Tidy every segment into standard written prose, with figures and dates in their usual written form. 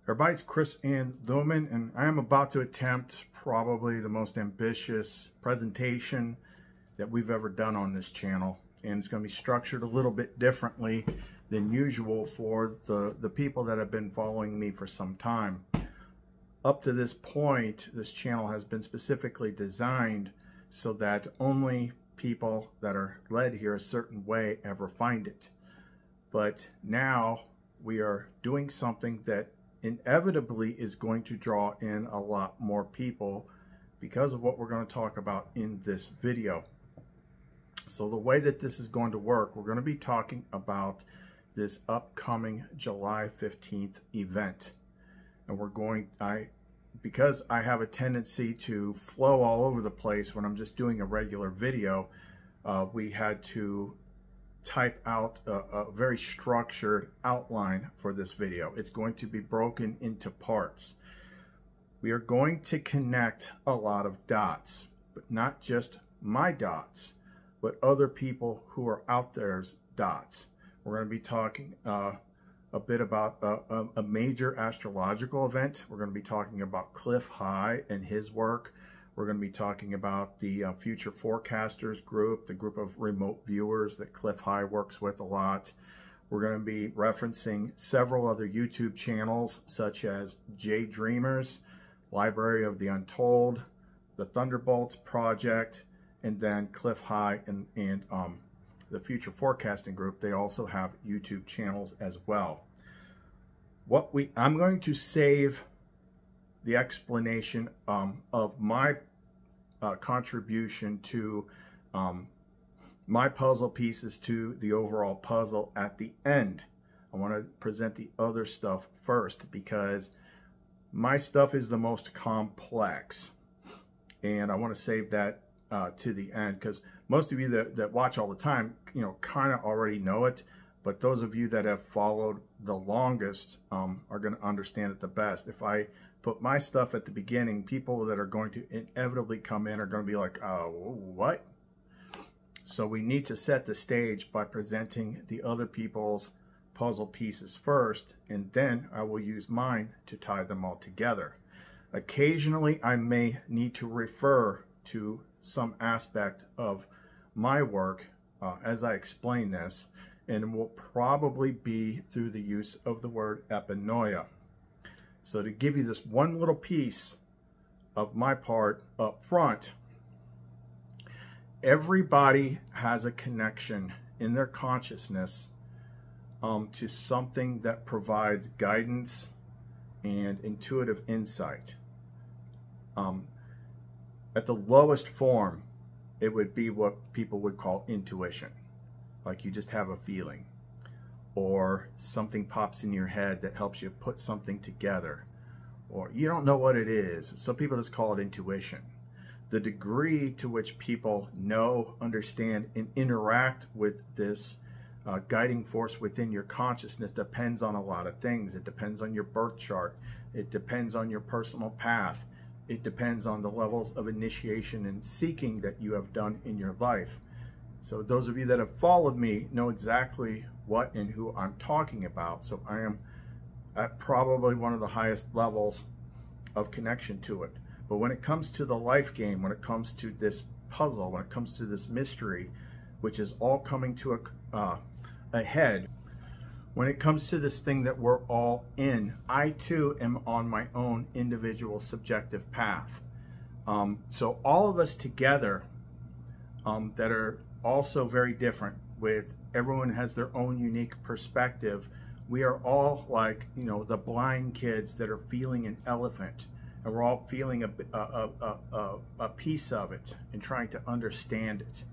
Everybody's Chris and Lumen, and I am about to attempt probably the most ambitious presentation that we've ever done on this channel. And it's going to be structured a little bit differently than usual for the people that have been following me for some time. Up to this point, this channel has been specifically designed so that only people that are led here a certain way ever find it. But now we are doing something that inevitably is going to draw in a lot more people because of what we're going to talk about in this video. So the way that this is going to work, we're going to be talking about this upcoming July 15th event. And we're going, because I have a tendency to flow all over the place when I'm just doing a regular video, we had to type out a very structured outline for this video. It's going to be broken into parts. We are going to connect a lot of dots, but not just my dots, but other people who are out there's dots. We're going to be talking a bit about a major astrological event. We're going to be talking about Clif and his work. We're going to be talking about the Future Forecasters group, the group of remote viewers that Clif works with a lot. We're going to be referencing several other YouTube channels such as J Dreamers, Library of the Untold, the Thunderbolts Project, and then Clif and the Future Forecasting group. They also have YouTube channels as well. I'm going to save the explanation of my contribution to my puzzle pieces to the overall puzzle at the end. I want to present the other stuff first because my stuff is the most complex, and I want to save that to the end because most of you that watch all the time, kind of already know it, but those of you that have followed the longest are going to understand it the best. If I put my stuff at the beginning, people that are going to inevitably come in are going to be like, what? So we need to set the stage by presenting the other people's puzzle pieces first, and then I will use mine to tie them all together. Occasionally, I may need to refer to some aspect of my work as I explain this, and it will probably be through the use of the word Epinoia. So to give you this one little piece of my part up front, everybody has a connection in their consciousness to something that provides guidance and intuitive insight. At the lowest form, it would be what people would call intuition. Like you just have a feeling, or something pops in your head that helps you put something together, or you don't know what it is. Some people just call it intuition. The degree to which people know, understand, and interact with this guiding force within your consciousness depends on a lot of things. It depends on your birth chart. It depends on your personal path. It depends on the levels of initiation and seeking that you have done in your life. So those of you that have followed me know exactly what and who I'm talking about. So I am at probably one of the highest levels of connection to it. But when it comes to the life game, when it comes to this puzzle, when it comes to this mystery, which is all coming to a head, when it comes to this thing that we're all in, I too am on my own individual subjective path. So all of us together that are also very different, with everyone has their own unique perspective. We are all like, the blind kids that are feeling an elephant, and we're all feeling a piece of it and trying to understand it.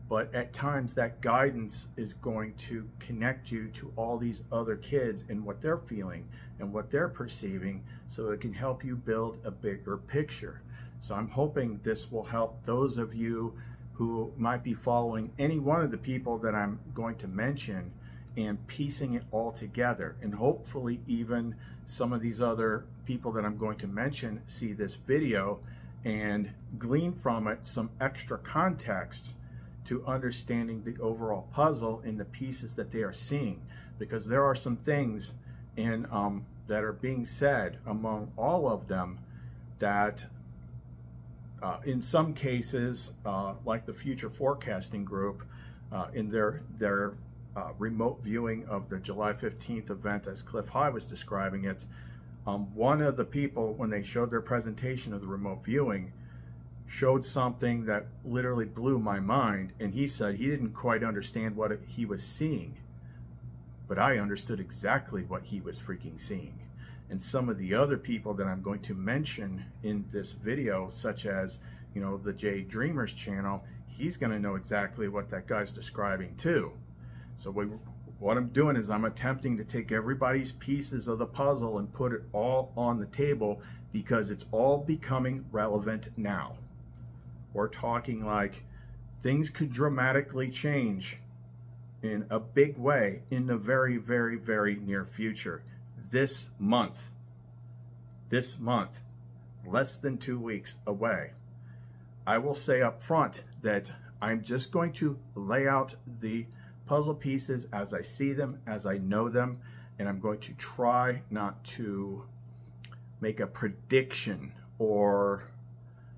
But at times that guidance is going to connect you to all these other kids and what they're feeling and what they're perceiving, so it can help you build a bigger picture. So I'm hoping this will help those of you who might be following any one of the people that I'm going to mention and piecing it all together. And hopefully even some of these other people that I'm going to mention see this video and glean from it some extra context to understanding the overall puzzle in the pieces that they are seeing. Because there are some things in that are being said among all of them that in some cases, like the Future Forecasting Group, in their remote viewing of the July 15th event, as Clif was describing it, one of the people, when they showed their presentation of the remote viewing, showed something that literally blew my mind, and he said he didn't quite understand what he was seeing, but I understood exactly what he was freaking seeing. And some of the other people that I'm going to mention in this video, such as, you know, the J Dreamers channel, he's going to know exactly what that guy's describing too. So what I'm doing is I'm attempting to take everybody's pieces of the puzzle and put it all on the table, because it's all becoming relevant now. We're talking like things could dramatically change in a big way in the very, very, very near future. This month, less than 2 weeks away. I will say up front that I'm just going to lay out the puzzle pieces as I see them, as I know them, and I'm going to try not to make a prediction or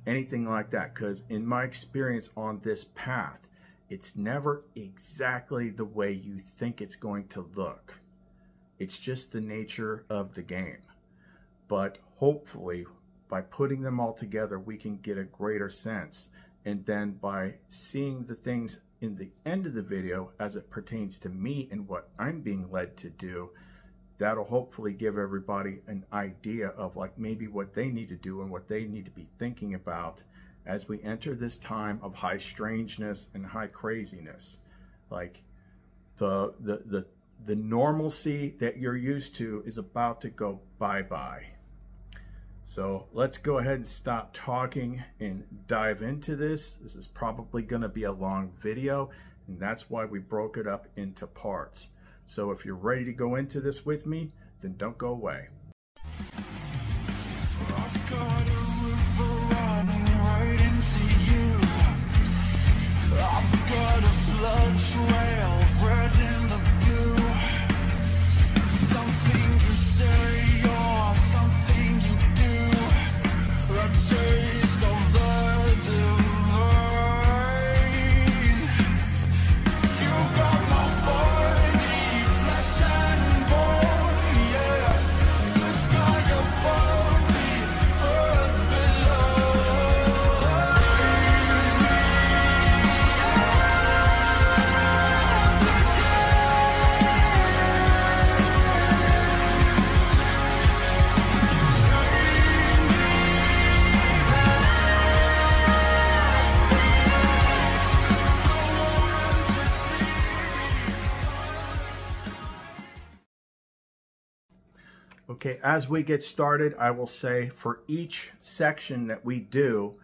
anything like that, because in my experience on this path, it's never exactly the way you think it's going to look. It's just the nature of the game. But hopefully, by putting them all together, we can get a greater sense. And then by seeing the things in the end of the video as it pertains to me and what I'm being led to do, that'll hopefully give everybody an idea of like maybe what they need to do and what they need to be thinking about as we enter this time of high strangeness and high craziness. Like the normalcy that you're used to is about to go bye-bye. So let's go ahead and stop talking and dive into this. This is probably going to be a long video, and that's why we broke it up into parts. So if you're ready to go into this with me, then don't go away. I've got a river running right into you. I've got a blood trail red in the blue. Something you say or something you do, a taste of the divine. You got my body, flesh and bone, yeah. The sky above me, earth below. Raise me Okay, as we get started, I will say for each section that we do,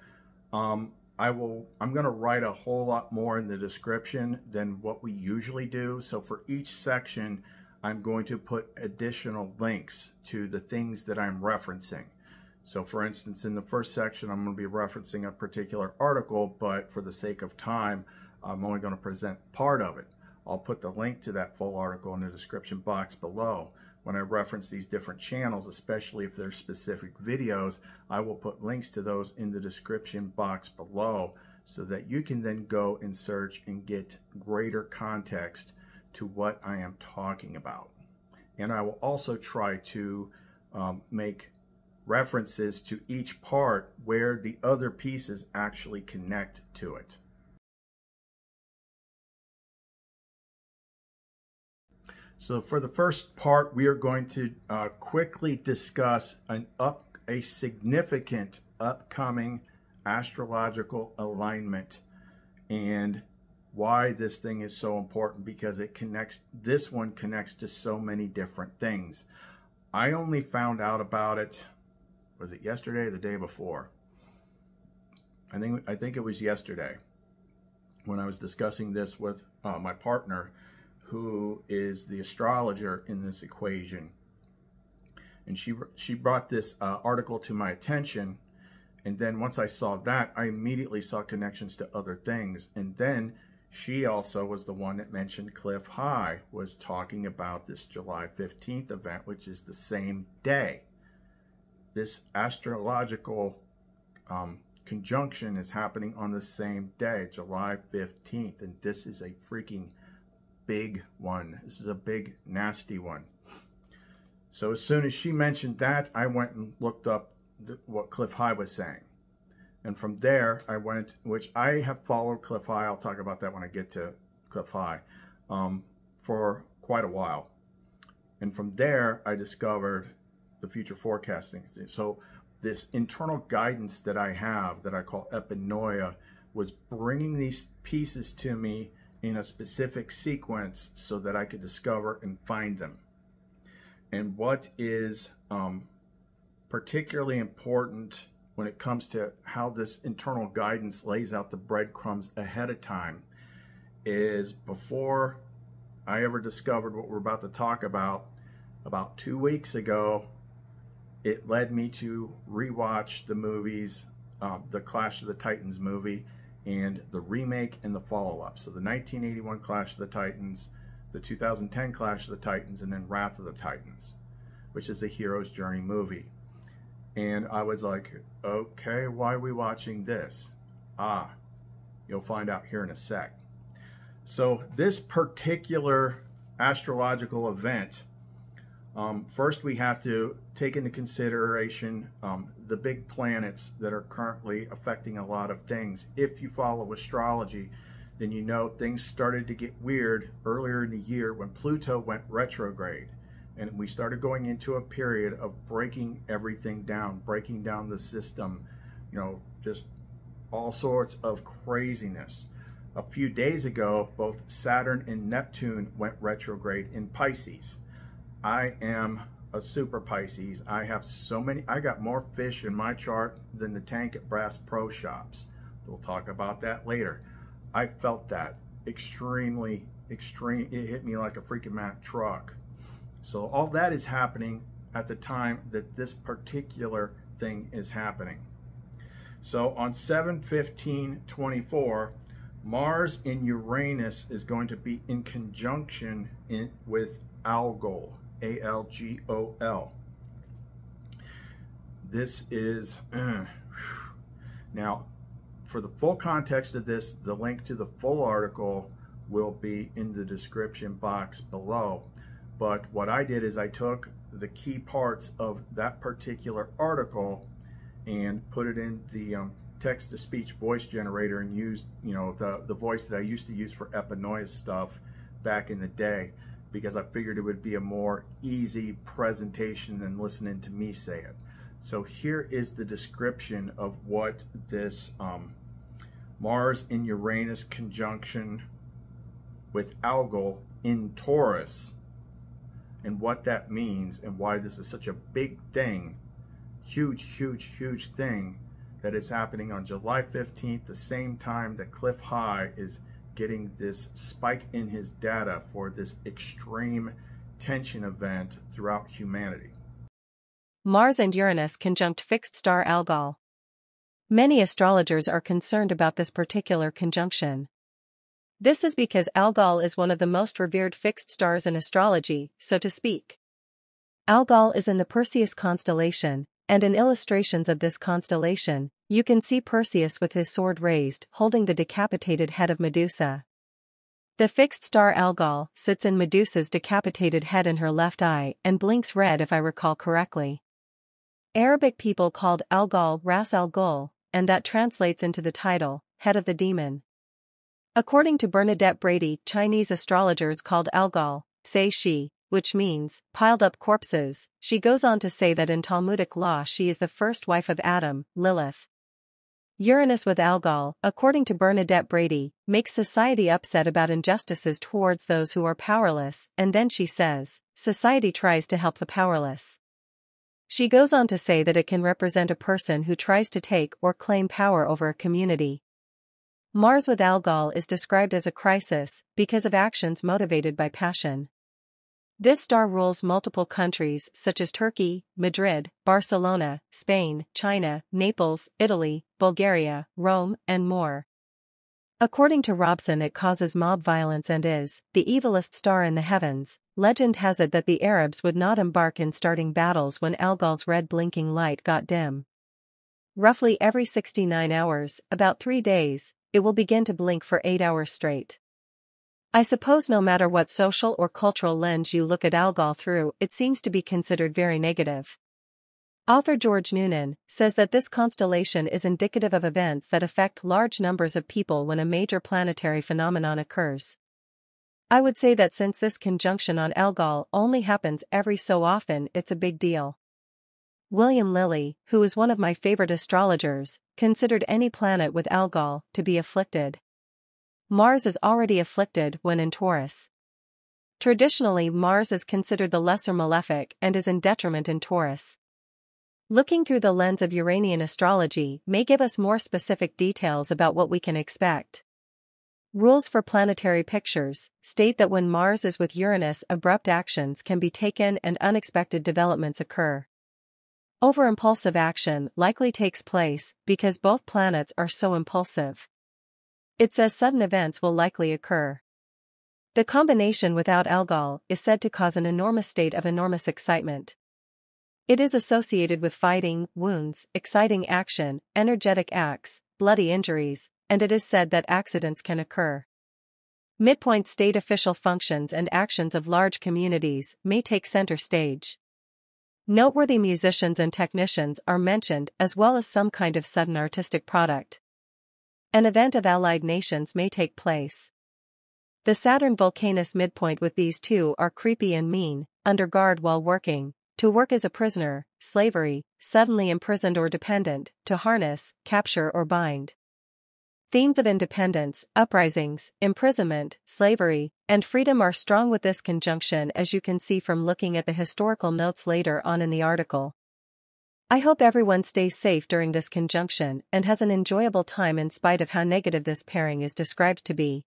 I'm going to write a whole lot more in the description than what we usually do. So for each section, I'm going to put additional links to the things that I'm referencing. So for instance, in the first section, I'm going to be referencing a particular article, but for the sake of time, I'm only going to present part of it. I'll put the link to that full article in the description box below. When I reference these different channels, especially if they're specific videos, I will put links to those in the description box below so that you can then go and search and get greater context to what I am talking about. And I will also try to make references to each part where the other pieces actually connect to it. So for the first part, we are going to quickly discuss a significant upcoming astrological alignment and why this thing is so important, because this one connects to so many different things. I only found out about it, was it yesterday or the day before? I think it was yesterday when I was discussing this with my partner, who is the astrologer in this equation. And she brought this article to my attention, and then once I saw that, I immediately saw connections to other things. And then She also was the one that mentioned Clif High was talking about this July 15th event, which is the same day. This astrological conjunction is happening on the same day, July 15th, and this is a freaking big one. This is a big, nasty one. So as soon as she mentioned that, I went and looked up what Clif High was saying. And from there, I went, which I have followed Clif High, I'll talk about that when I get to Clif High, for quite a while. And from there, I discovered the future forecasting. So this internal guidance that I have, that I call Epinoia, was bringing these pieces to me in a specific sequence so that I could discover and find them. And what is particularly important when it comes to how this internal guidance lays out the breadcrumbs ahead of time is, before I ever discovered what we're about to talk about 2 weeks ago, it led me to rewatch the movies, the Clash of the Titans movie, and the remake and the follow-up. So the 1981 Clash of the Titans, the 2010 Clash of the Titans, and then Wrath of the Titans, which is a hero's journey movie. And I was like, okay, why are we watching this? You'll find out here in a sec. So this particular astrological event, first we have to take into consideration the big planets that are currently affecting a lot of things. If you follow astrology, then you know things started to get weird earlier in the year when Pluto went retrograde. And we started going into a period of breaking everything down, breaking down the system, you know, just all sorts of craziness. A few days ago, both Saturn and Neptune went retrograde in Pisces. I am a super Pisces. I have so many, I got more fish in my chart than the tank at Brass Pro Shops. We'll talk about that later. I felt that extremely extreme. It hit me like a freaking Mack truck. So all that is happening at the time that this particular thing is happening. So on 7/15/24, Mars in Uranus is going to be in conjunction with Algal, A-L-G-O-L. This is, now for the full context of this, the link to the full article will be in the description box below. But what I did is I took the key parts of that particular article and put it in the text-to-speech voice generator and used, you know, the voice that I used to use for Epinoia stuff back in the day, because I figured it would be a more easy presentation than listening to me say it. So here is the description of what this Mars in Uranus conjunction with Algal in Taurus, and what that means, and why this is such a big thing, huge thing, that is happening on July 15th, the same time that Clif High is getting this spike in his data for this extreme tension event throughout humanity. Mars and Uranus conjunct fixed star Algal. Many astrologers are concerned about this particular conjunction. This is because Algal is one of the most revered fixed stars in astrology, so to speak. Algal is in the Perseus constellation, and in illustrations of this constellation, you can see Perseus with his sword raised, holding the decapitated head of Medusa. The fixed star Algal sits in Medusa's decapitated head in her left eye and blinks red, if I recall correctly. Arabic people called Algal Ras Al Ghul, and that translates into the title, Head of the Demon. According to Bernadette Brady, Chinese astrologers called Algal, say she, which means, piled up corpses. She goes on to say that in Talmudic law she is the first wife of Adam, Lilith. Uranus with Algal, according to Bernadette Brady, makes society upset about injustices towards those who are powerless, and then she says, society tries to help the powerless. She goes on to say that it can represent a person who tries to take or claim power over a community. Mars with Algal is described as a crisis because of actions motivated by passion. This star rules multiple countries such as Turkey, Madrid, Barcelona, Spain, China, Naples, Italy, Bulgaria, Rome, and more. According to Robson, it causes mob violence and is the evilest star in the heavens. Legend has it that the Arabs would not embark in starting battles when Algal's red blinking light got dim. Roughly every 69 hours, about 3 days, it will begin to blink for 8 hours straight. I suppose no matter what social or cultural lens you look at Algal through, it seems to be considered very negative. Author George Noonan says that this constellation is indicative of events that affect large numbers of people when a major planetary phenomenon occurs. I would say that since this conjunction on Algal only happens every so often, it's a big deal. William Lilly, who is one of my favorite astrologers, considered any planet with Algal to be afflicted. Mars is already afflicted when in Taurus. Traditionally, Mars is considered the lesser malefic and is in detriment in Taurus. Looking through the lens of Uranian astrology may give us more specific details about what we can expect. Rules for planetary pictures state that when Mars is with Uranus, abrupt actions can be taken and unexpected developments occur. Over-impulsive action likely takes place because both planets are so impulsive. It says sudden events will likely occur. The combination without Algal is said to cause an enormous state of enormous excitement. It is associated with fighting, wounds, exciting action, energetic acts, bloody injuries, and it is said that accidents can occur. Midpoint state official functions and actions of large communities may take center stage. Noteworthy musicians and technicians are mentioned as well as some kind of sudden artistic product. An event of allied nations may take place. The Saturn Vulcanus midpoint with these two are creepy and mean, under guard while working. To work as a prisoner, slavery, suddenly imprisoned or dependent, to harness, capture or bind. Themes of independence, uprisings, imprisonment, slavery, and freedom are strong with this conjunction, as you can see from looking at the historical notes later on in the article. I hope everyone stays safe during this conjunction and has an enjoyable time in spite of how negative this pairing is described to be.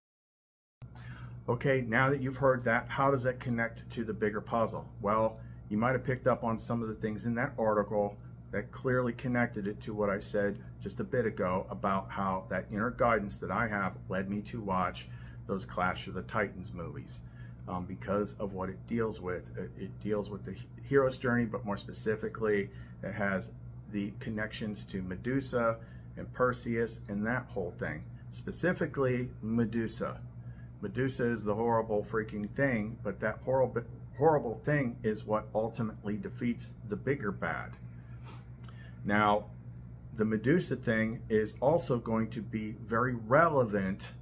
Okay, now that you've heard that, how does that connect to the bigger puzzle? Well, you might have picked up on some of the things in that article that clearly connected it to what I said just a bit ago about how that inner guidance that I have led me to watch those Clash of the Titans movies because of what it deals with. It deals with the hero's journey, but more specifically, it has the connections to Medusa and Perseus and that whole thing. Specifically, Medusa. Medusa is the horrible freaking thing, but that horrible thing is what ultimately defeats the bigger bad. Now, the Medusa thing is also going to be very relevant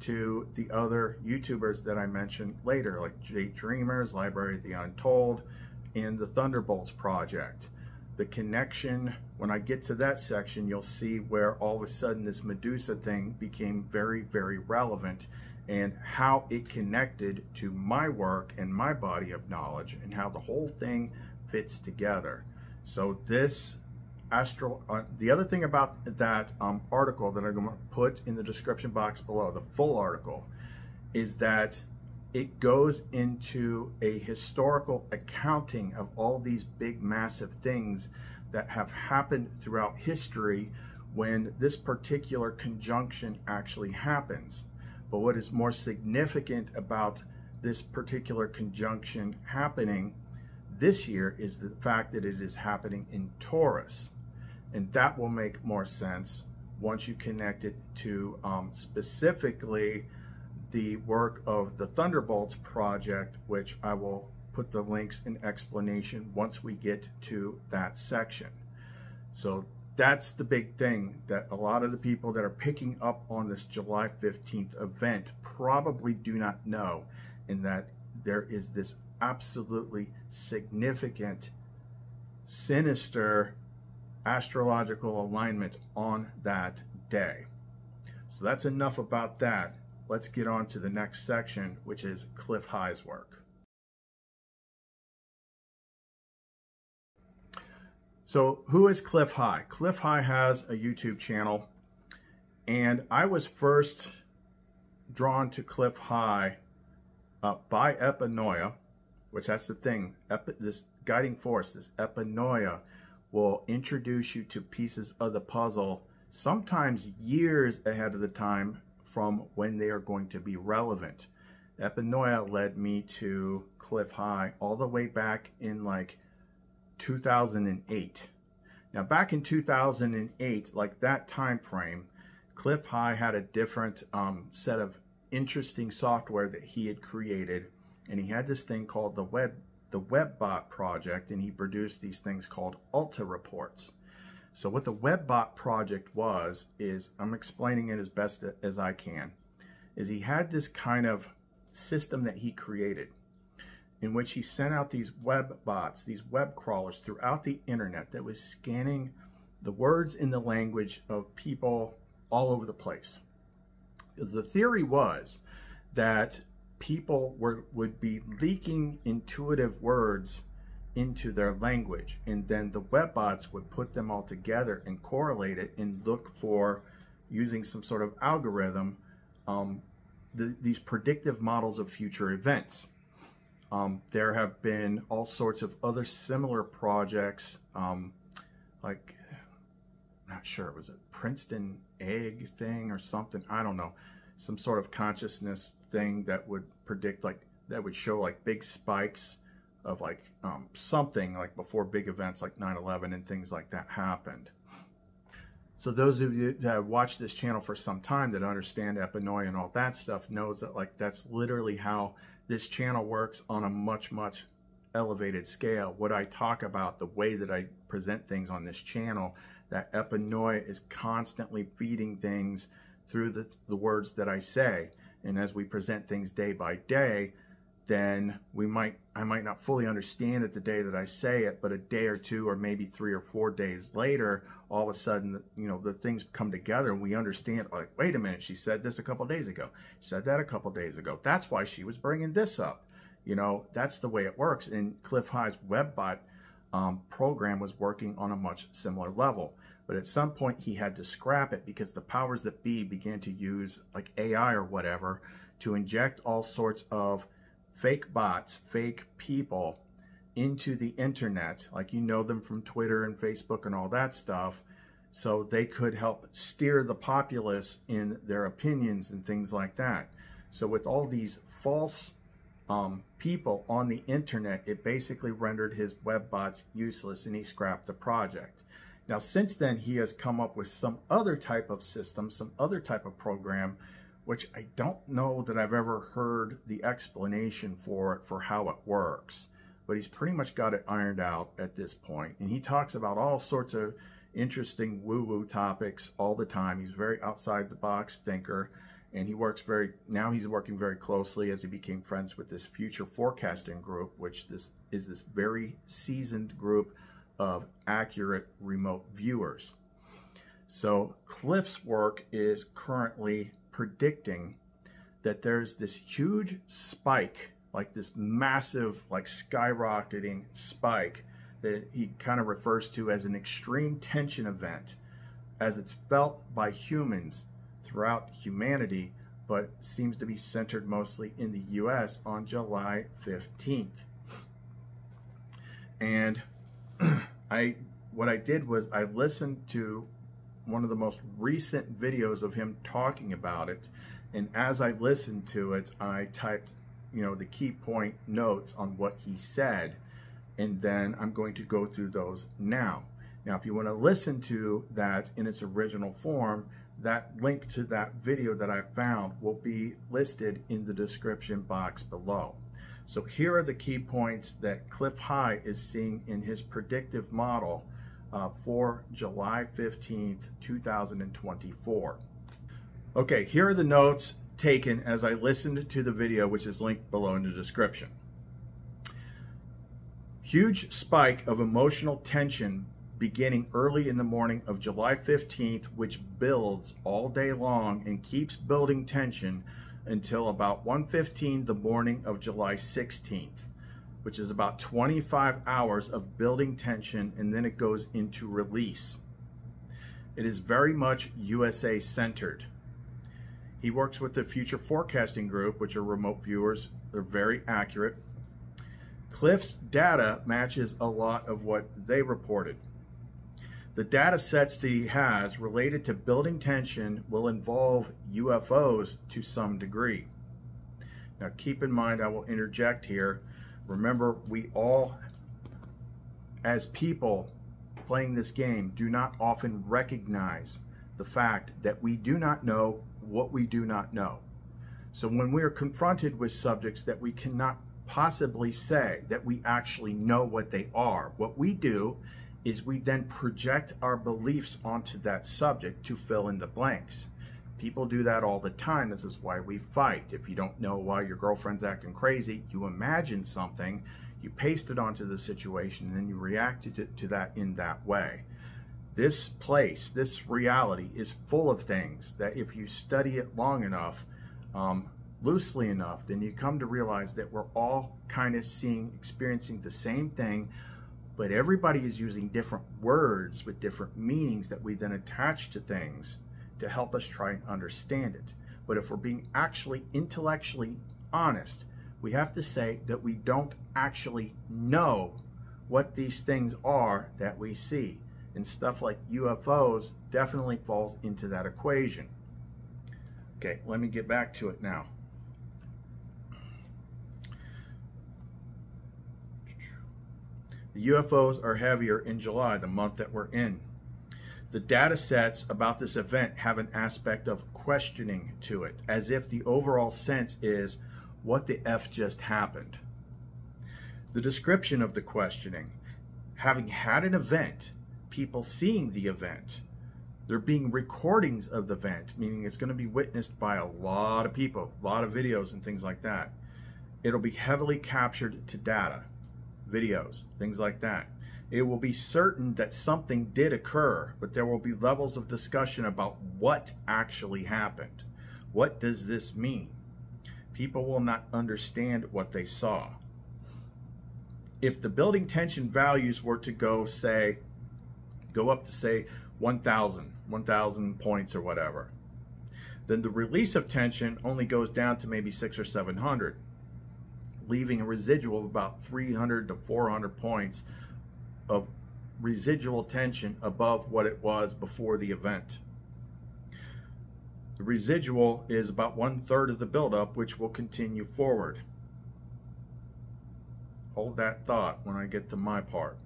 to the other YouTubers that I mentioned later, like Jade Dreamers, Library of the Untold, and the Thunderbolts Project. The connection, when I get to that section, you'll see where all of a sudden this Medusa thing became very, very relevant, and how it connected to my work and my body of knowledge and how the whole thing fits together. So this the other thing about that article that I'm going to put in the description box below, the full article, is that it goes into a historical accounting of all these big massive things that have happened throughout history when this particular conjunction actually happens. But what is more significant about this particular conjunction happening this year is the fact that it is happening in Taurus. And that will make more sense once you connect it to specifically the work of the Thunderbolts Project, which I will put the links in explanation once we get to that section. So that's the big thing that a lot of the people that are picking up on this July 15th event probably do not know, in that there is this absolutely significant, sinister astrological alignment on that day. So that's enough about that. Let's get on to the next section, which is Clif High's work. So who is Clif High? Clif High has a YouTube channel, and I was first drawn to Clif High by Epinoia, which that's the thing, this guiding force, this Epinoia, will introduce you to pieces of the puzzle, sometimes years ahead of the time from when they are going to be relevant. Epinoia led me to Clif High all the way back in like 2008. Now back in 2008, like that time frame, Clif High had a different set of interesting software that he had created, and he had this thing called the WebBot project, and he produced these things called Alta reports. So what the WebBot project was, is I'm explaining it as best as I can, is he had this kind of system that he created in which he sent out these web bots, these web crawlers throughout the internet that was scanning the words in the language of people all over the place. The theory was that people would be leaking intuitive words into their language, and then the web bots would put them all together and correlate it and look for, using some sort of algorithm, these predictive models of future events. There have been all sorts of other similar projects, like, I'm not sure, was it Princeton egg thing or something? I don't know. Some sort of consciousness thing that would predict, like, that would show like big spikes of like something like before big events like 9/11 and things like that happened. So those of you that have watched this channel for some time that understand Epinoia and all that stuff knows that like that's literally how this channel works on a much elevated scale. What I talk about, the way that I present things on this channel, that Epinoia is constantly feeding things through the words that I say. And as we present things day by day, then I might not fully understand it the day that I say it, but a day or two or maybe 3 or 4 days later, all of a sudden, you know, the things come together and we understand, like, wait a minute, she said this a couple days ago. She said that a couple days ago. That's why she was bringing this up. You know, that's the way it works. And Clif High's WebBot program was working on a much similar level. But at some point he had to scrap it because the powers that be began to use like AI or whatever to inject all sorts of fake bots, fake people into the internet, like, you know, them from Twitter and Facebook and all that stuff, so they could help steer the populace in their opinions and things like that. So with all these false people on the internet, it basically rendered his web bots useless and he scrapped the project. Now since then he has come up with some other type of system, some other type of program, which I don't know that I've ever heard the explanation for it, for how it works. But he's pretty much got it ironed out at this point. And he talks about all sorts of interesting woo-woo topics all the time. He's a very outside the box thinker. And he works now he's working very closely as he became friends with this future forecasting group, which is this very seasoned group of accurate remote viewers. So Clif's work is currently predicting that there's this huge spike, like this massive, like skyrocketing spike that he kind of refers to as an extreme tension event, as it's felt by humans throughout humanity, but seems to be centered mostly in the US on July 15th. And what I did was I listened to one of the most recent videos of him talking about it, and as I listened to it, I typed, you know, the key point notes on what he said, and then I'm going to go through those now. Now, if you want to listen to that in its original form, that link to that video that I found will be listed in the description box below. So here are the key points that Clif High is seeing in his predictive model for July 15th, 2024. Okay, here are the notes taken as I listened to the video, which is linked below in the description. Huge spike of emotional tension beginning early in the morning of July 15th, which builds all day long and keeps building tension until about 1:15 the morning of July 16th. Which is about 25 hours of building tension, and then it goes into release. It is very much USA centered. He works with the Future Forecasting Group, which are remote viewers. They're very accurate. Clif's data matches a lot of what they reported. The data sets that he has related to building tension will involve UFOs to some degree. Now keep in mind, I will interject here. Remember, we all, as people playing this game, do not often recognize the fact that we do not know what we do not know. So when we are confronted with subjects that we cannot possibly say that we actually know what they are, what we do is we then project our beliefs onto that subject to fill in the blanks. People do that all the time. This is why we fight. If you don't know why your girlfriend's acting crazy, you imagine something, you paste it onto the situation, and then you react to that in that way. This place, this reality is full of things that if you study it long enough, loosely enough, then you come to realize that we're all kind of experiencing the same thing, but everybody is using different words with different meanings that we then attach to things to help us try and understand it. But if we're being actually intellectually honest, we have to say that we don't actually know what these things are that we see. And stuff like UFOs definitely falls into that equation. Okay, let me get back to it now. The UFOs are heavier in July, the month that we're in. The data sets about this event have an aspect of questioning to it, as if the overall sense is, what the F just happened? The description of the questioning, having had an event, people seeing the event, there being recordings of the event, meaning it's going to be witnessed by a lot of people, a lot of videos and things like that. It'll be heavily captured to data, videos, things like that. It will be certain that something did occur, but there will be levels of discussion about what actually happened. What does this mean? People will not understand what they saw. If the building tension values were to go up to say 1,000 points or whatever, then the release of tension only goes down to maybe 600 or 700, leaving a residual of about 300 to 400 points of residual tension above what it was before the event. The residual is about 1/3 of the buildup, which will continue forward. Hold that thought when I get to my part.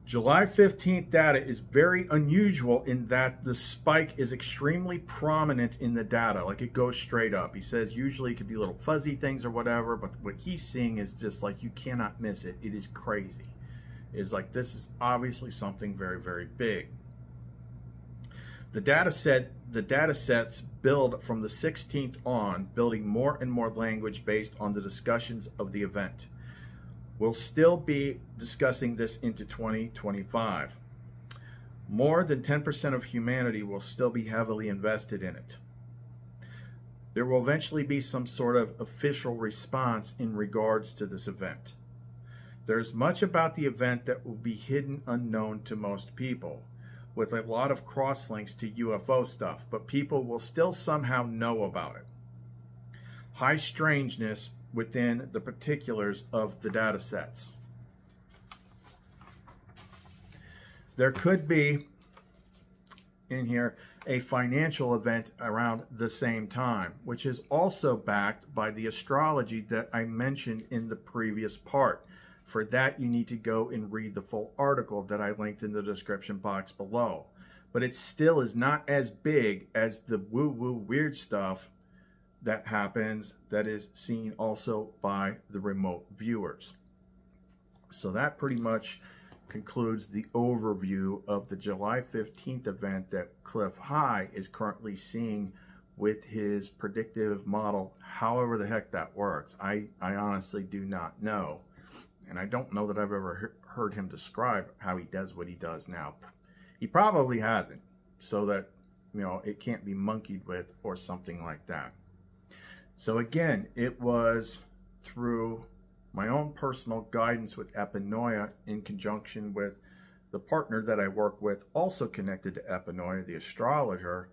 July 15th data is very unusual in that the spike is extremely prominent in the data, like it goes straight up. He says usually it could be little fuzzy things or whatever, but what he's seeing is just like you cannot miss it. It is crazy. It's like this is obviously something very, very big. The data sets build from the 16th on, building more and more language based on the discussions of the event. We'll still be discussing this into 2025. More than 10% of humanity will still be heavily invested in it. There will eventually be some sort of official response in regards to this event. There's much about the event that will be hidden unknown to most people, with a lot of cross-links to UFO stuff, but people will still somehow know about it. High strangeness within the particulars of the data sets. There could be in here a financial event around the same time, which is also backed by the astrology that I mentioned in the previous part. For that, you need to go and read the full article that I linked in the description box below. But it still is not as big as the woo-woo weird stuff that happens that is seen also by the remote viewers. So that pretty much concludes the overview of the July 15th event that Clif is currently seeing with his predictive model, however the heck that works. I honestly do not know. And I don't know that I've ever heard him describe how he does what he does now. He probably hasn't, so that, you know, it can't be monkeyed with or something like that. So again, it was through my own personal guidance with Epinoia in conjunction with the partner that I work with, also connected to Epinoia, the astrologer,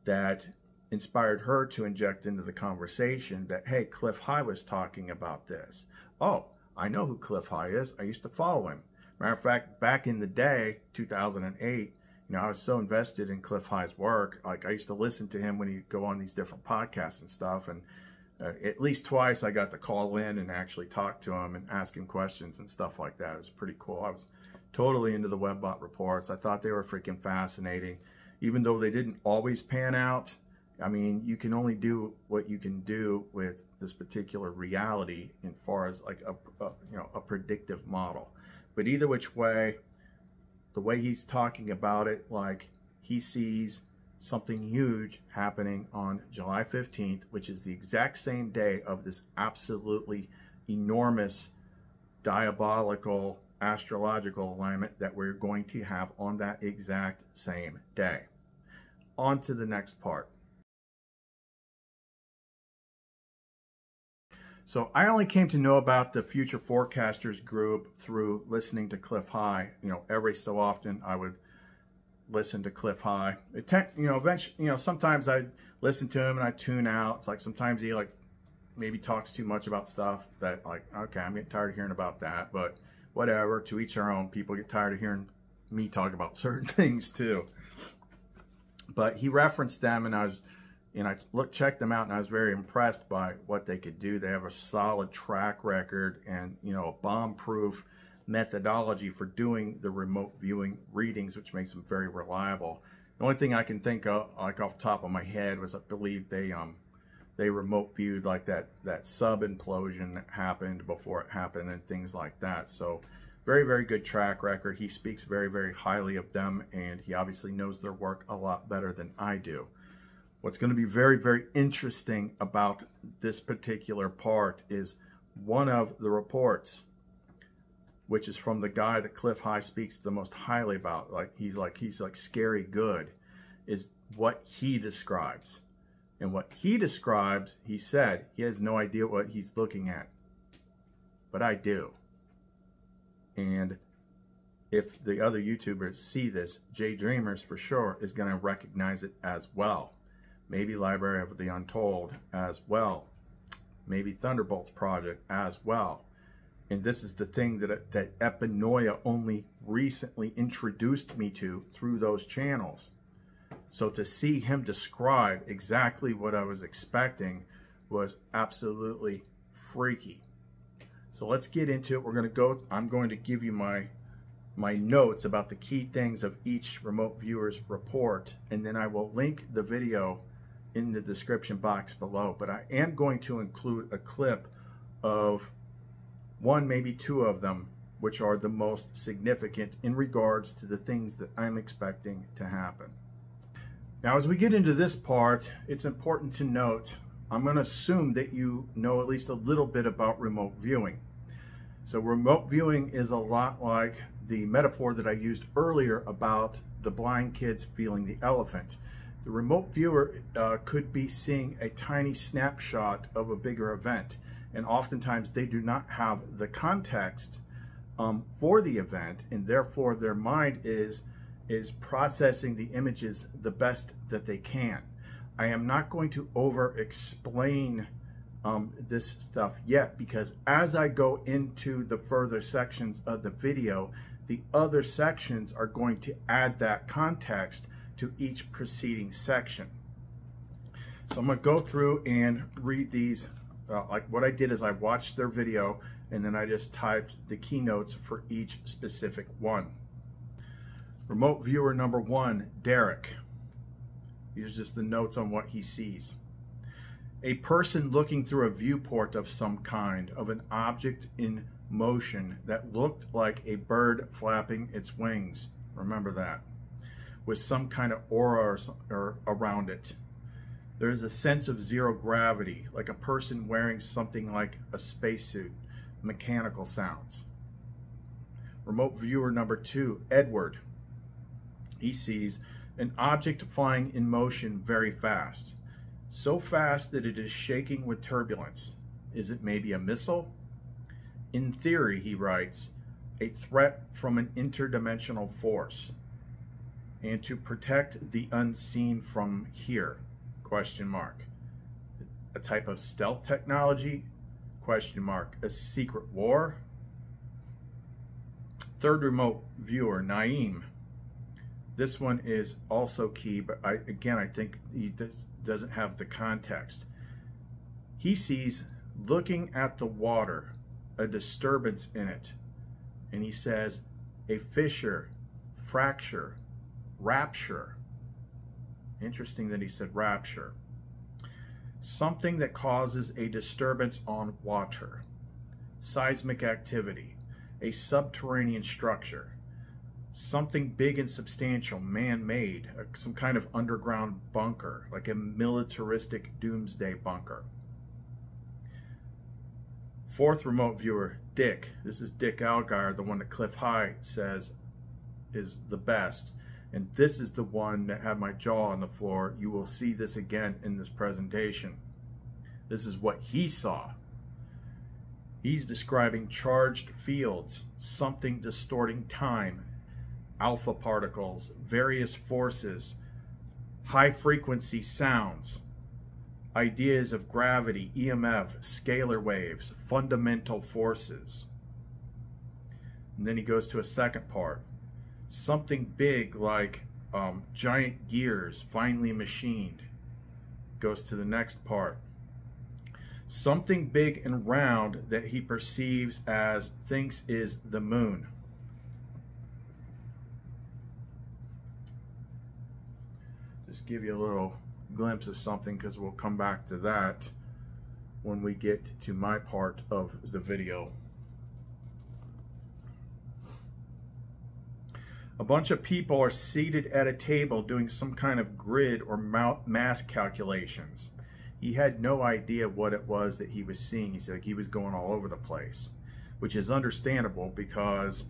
that inspired her to inject into the conversation that, hey, Clif was talking about this. Oh, I know who Clif is. I used to follow him. Matter of fact, back in the day, 2008, I was so invested in Clif High's work. Like, I used to listen to him when he'd go on these different podcasts and stuff. And at least twice I got to call in and actually talk to him and ask him questions and stuff like that. It was pretty cool. I was totally into the Webbot reports. I thought they were freaking fascinating. Even though they didn't always pan out, I mean, you can only do what you can do with this particular reality in far as like a predictive model. But either which way, the way he's talking about it, like he sees something huge happening on July 15th, which is the exact same day of this absolutely enormous diabolical astrological alignment that we're going to have on that exact same day. On to the next part. So I only came to know about the Future Forecasters group through listening to Clif High. Every so often I would listen to Clif High. Eventually, sometimes I listen to him and I tune out. It's like sometimes he maybe talks too much about stuff that okay, I'm getting tired of hearing about that, but whatever, to each their own. People get tired of hearing me talk about certain things too. But he referenced them, and I checked them out, and I was very impressed by what they could do. They have a solid track record and, a bomb-proof methodology for doing the remote viewing readings, which makes them very reliable. The only thing I can think of, off the top of my head, was I believe they remote viewed that sub implosion that happened before it happened and things like that. So very, very good track record. He speaks very, very highly of them, and he obviously knows their work a lot better than I do. What's going to be very, very interesting about this particular part is one of the reports, which is from the guy that Clif High speaks the most highly about. He's like scary good, is what he describes. And what he describes, he said, he has no idea what he's looking at. But I do. And if the other YouTubers see this, Jay Dreamers for sure is going to recognize it as well. Maybe Library of the Untold as well. Maybe Thunderbolt's project as well. And this is the thing that Epinoia only recently introduced me to through those channels. So to see him describe exactly what I was expecting was absolutely freaky. So let's get into it. I'm going to give you my notes about the key things of each remote viewer's report, and then I will link the video in the description box below. But I am going to include a clip of one, maybe two of them, which are the most significant in regards to the things that I'm expecting to happen. Now, as we get into this part, it's important to note, I'm going to assume that you know at least a little bit about remote viewing. So remote viewing is a lot like the metaphor that I used earlier about the blind kids feeling the elephant. The remote viewer could be seeing a tiny snapshot of a bigger event, and oftentimes they do not have the context for the event, and therefore their mind is processing the images the best that they can. I am not going to over-explain this stuff yet, because as I go into the further sections of the video, the other sections are going to add that context to each preceding section. So I'm going to go through and read these. Like what I did is I watched their video, and then I just typed the keynotes for each specific one. Remote viewer number 1, Derek. These are just the notes on what he sees. A person looking through a viewport of some kind, of an object in motion that looked like a bird flapping its wings. Remember that. With some kind of aura or around it. There is a sense of zero gravity, like a person wearing something like a spacesuit. Mechanical sounds. Remote viewer number 2, Edward. He sees an object flying in motion very fast. So fast that it is shaking with turbulence. Is it maybe a missile? In theory, he writes, a threat from an interdimensional force. And to protect the unseen from here? Question mark. A type of stealth technology? Question mark. A secret war? Third remote viewer, Naeem. This one is also key, but I think he doesn't have the context. He sees, looking at the water, a disturbance in it. And he says, a fissure, fracture, rapture. Interesting that he said rapture. Something that causes a disturbance on water. Seismic activity. A subterranean structure. Something big and substantial, man-made, some kind of underground bunker, like a militaristic doomsday bunker. Fourth remote viewer, Dick. This is Dick Algar, the one that Clif High says is the best. And this is the one that had my jaw on the floor. You will see this again in this presentation. This is what he saw. He's describing charged fields, something distorting time, alpha particles, various forces, high frequency sounds, ideas of gravity, EMF, scalar waves, fundamental forces. And then he goes to a second part. Something big like giant gears, finely machined. Goes to the next part. Something big and round that he perceives as, thinks is the moon. Just give you a little glimpse of something, because we'll come back to that when we get to my part of the video. A bunch of people are seated at a table doing some kind of grid or math calculations. He had no idea what it was that he was seeing. He said he was going all over the place, which is understandable, because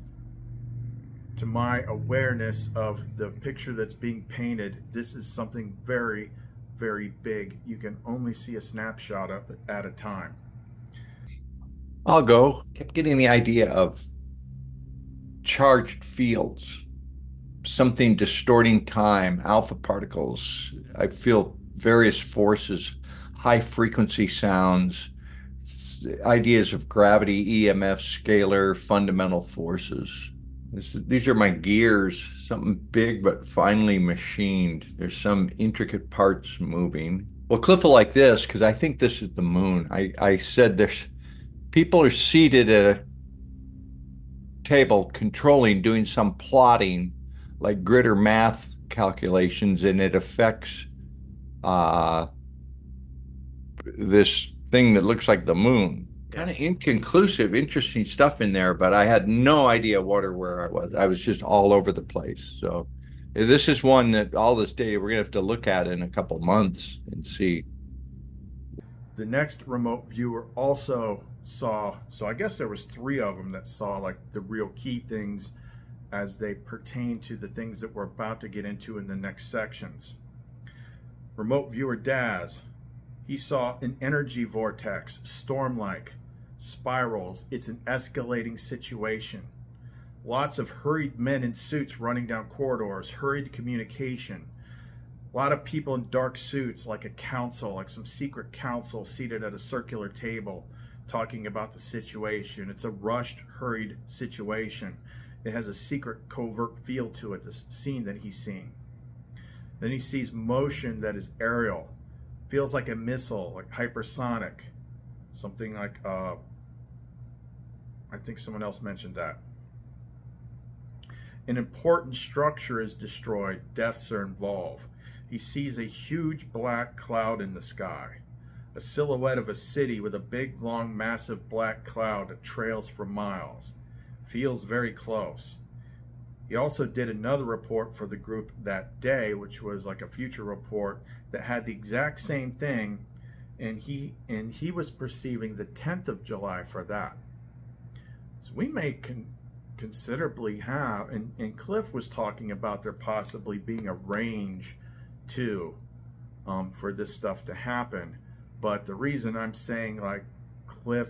to my awareness of the picture that's being painted, this is something very, very big. You can only see a snapshot of it at a time. I'll go. Kept getting the idea of charged fields, something distorting time, alpha particles. I feel various forces, high frequency sounds, ideas of gravity, EMF, scalar, fundamental forces. These are my gears, something big but finely machined. There's some intricate parts moving. Well, Clif will like this, because I think this is the moon. I said there's people are seated at a table controlling, doing some plotting, like grid or math calculations, and it affects this thing that looks like the moon. Kind of inconclusive, interesting stuff in there, but I had no idea what or where I was. I was just all over the place. So this is one that all this data we're gonna have to look at in a couple months and see. The next remote viewer also saw, so I guess there was 3 of them that saw like the real key things as they pertain to the things that we're about to get into in the next sections. Remote viewer Dasz, he saw an energy vortex, storm-like, spirals. It's an escalating situation. Lots of hurried men in suits running down corridors, hurried communication. A lot of people in dark suits, like a council, like some secret council seated at a circular table talking about the situation. It's a rushed, hurried situation. It has a secret, covert feel to it, the scene that he's seeing. Then he sees motion that is aerial. Feels like a missile, like hypersonic. Something like, I think someone else mentioned that. An important structure is destroyed. Deaths are involved. He sees a huge black cloud in the sky. A silhouette of a city with a big, long, massive black cloud that trails for miles. Feels very close. He also did another report for the group that day, which was like a future report that had the exact same thing, and he was perceiving the 10th of July for that. So we may considerably have, and Clif was talking about there possibly being a range too for this stuff to happen. But the reason I'm saying like Clif,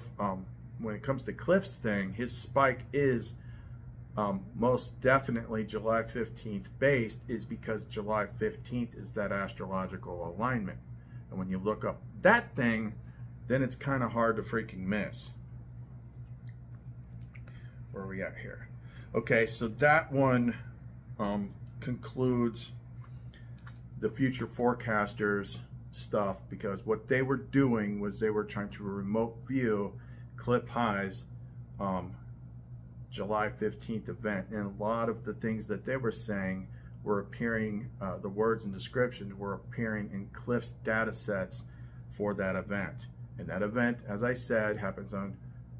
when it comes to Clif's thing, his spike is most definitely July 15th based, is because July 15th is that astrological alignment. And when you look up that thing, then it's kind of hard to freaking miss. Where are we at here? Okay, so that one concludes the future forecasters stuff, because what they were doing was they were trying to remote view Clif High's July 15th event, and a lot of the things that they were saying were appearing, the words and descriptions were appearing in Clif's data sets for that event. And that event, as I said, happens on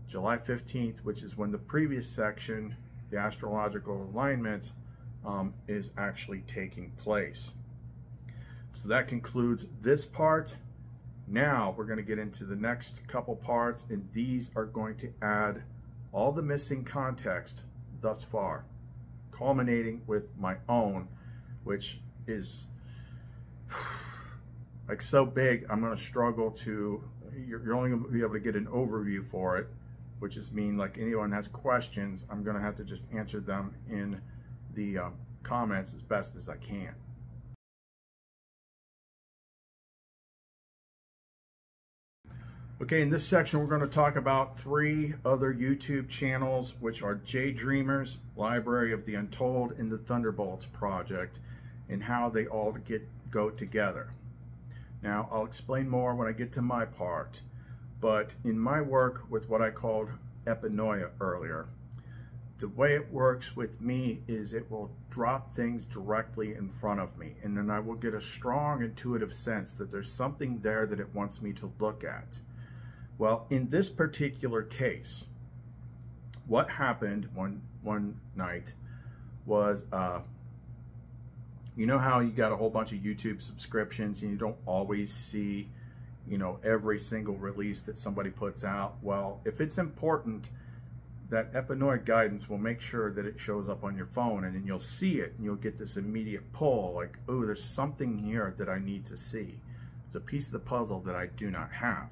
July 15th, which is when the previous section, the astrological alignment, is actually taking place. So that concludes this part. Now we're going to get into the next couple parts, and these are going to add all the missing context thus far, culminating with my own, which is like so big, I'm going to struggle to, you're only going to be able to get an overview for it, which is mean like anyone has questions, I'm going to have to just answer them in the comments as best as I can. Okay, in this section we're going to talk about 3 other YouTube channels, which are J Dreamers, Library of the Untold, and the Thunderbolts Project, and how they all go together. Now, I'll explain more when I get to my part, but in my work with what I called Epinoia earlier, the way it works with me is it will drop things directly in front of me, and then I will get a strong intuitive sense that there's something there that it wants me to look at. Well, in this particular case, what happened one night was, you know how you got a whole bunch of YouTube subscriptions and you don't always see, you know, every single release that somebody puts out? Well, if it's important, that Epinoia guidance will make sure that it shows up on your phone, and then you'll see it and you'll get this immediate pull, like, oh, there's something here that I need to see. It's a piece of the puzzle that I do not have.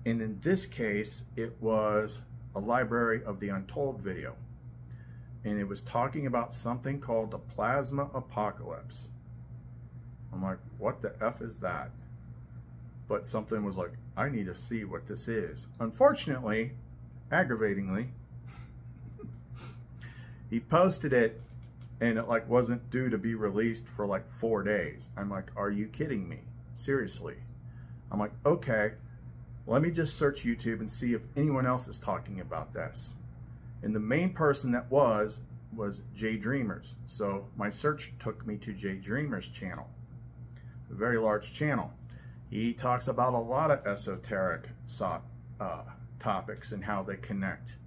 And in this case, it was a Library of the Untold video. And it was talking about something called the plasma apocalypse. I'm like, what the F is that? But something was like, I need to see what this is. Unfortunately, aggravatingly, he posted it and it like wasn't due to be released for like 4 days. I'm like, are you kidding me? Seriously. I'm like, okay, let me just search YouTube and see if anyone else is talking about this. And the main person that was J Dreamers. So my search took me to J Dreamers channel, a very large channel. He talks about a lot of esoteric topics and how they connect.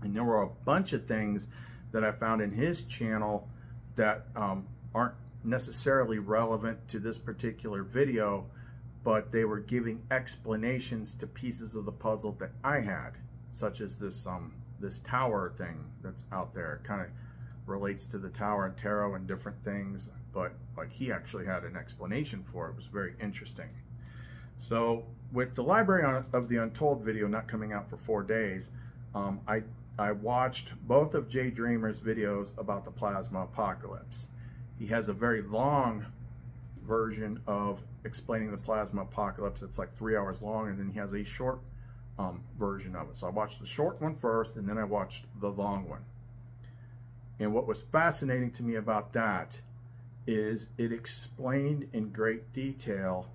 And there were a bunch of things that I found in his channel that aren't necessarily relevant to this particular video, but they were giving explanations to pieces of the puzzle that I had, such as this this tower thing that's out there. It kind of relates to the tower and tarot and different things, but like he actually had an explanation for it. It was very interesting. So with the Library of the Untold video not coming out for 4 days, I watched both of J Dreamer's videos about the plasma apocalypse. He has a very long version of explaining the plasma apocalypse. It's like 3 hours long, and then he has a short version of it. So I watched the short one first, and then I watched the long one. And what was fascinating to me about that is it explained in great detail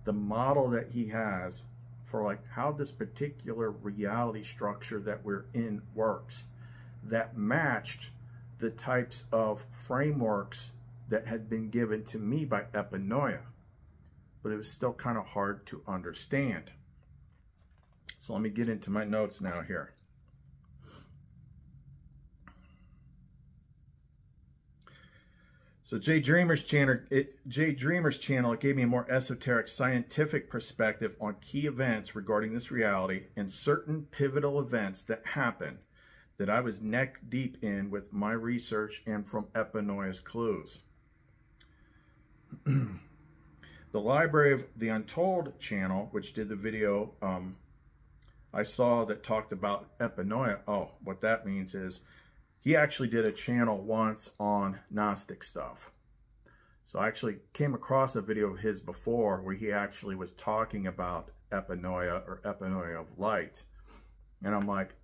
the model that he has for like how this particular reality structure that we're in works, that matched the types of frameworks that had been given to me by Epinoia, but it was still kind of hard to understand. So let me get into my notes now here. So J Dreamer's channel, it gave me a more esoteric scientific perspective on key events regarding this reality and certain pivotal events that happen that I was neck deep in with my research and from Epinoia's clues. The Library of the Untold channel, which did the video I saw that talked about Epinoia. Oh, what that means is he actually did a channel once on gnostic stuff. So I actually came across a video of his before where he actually was talking about Epinoia, or Epinoia of light. And I'm like,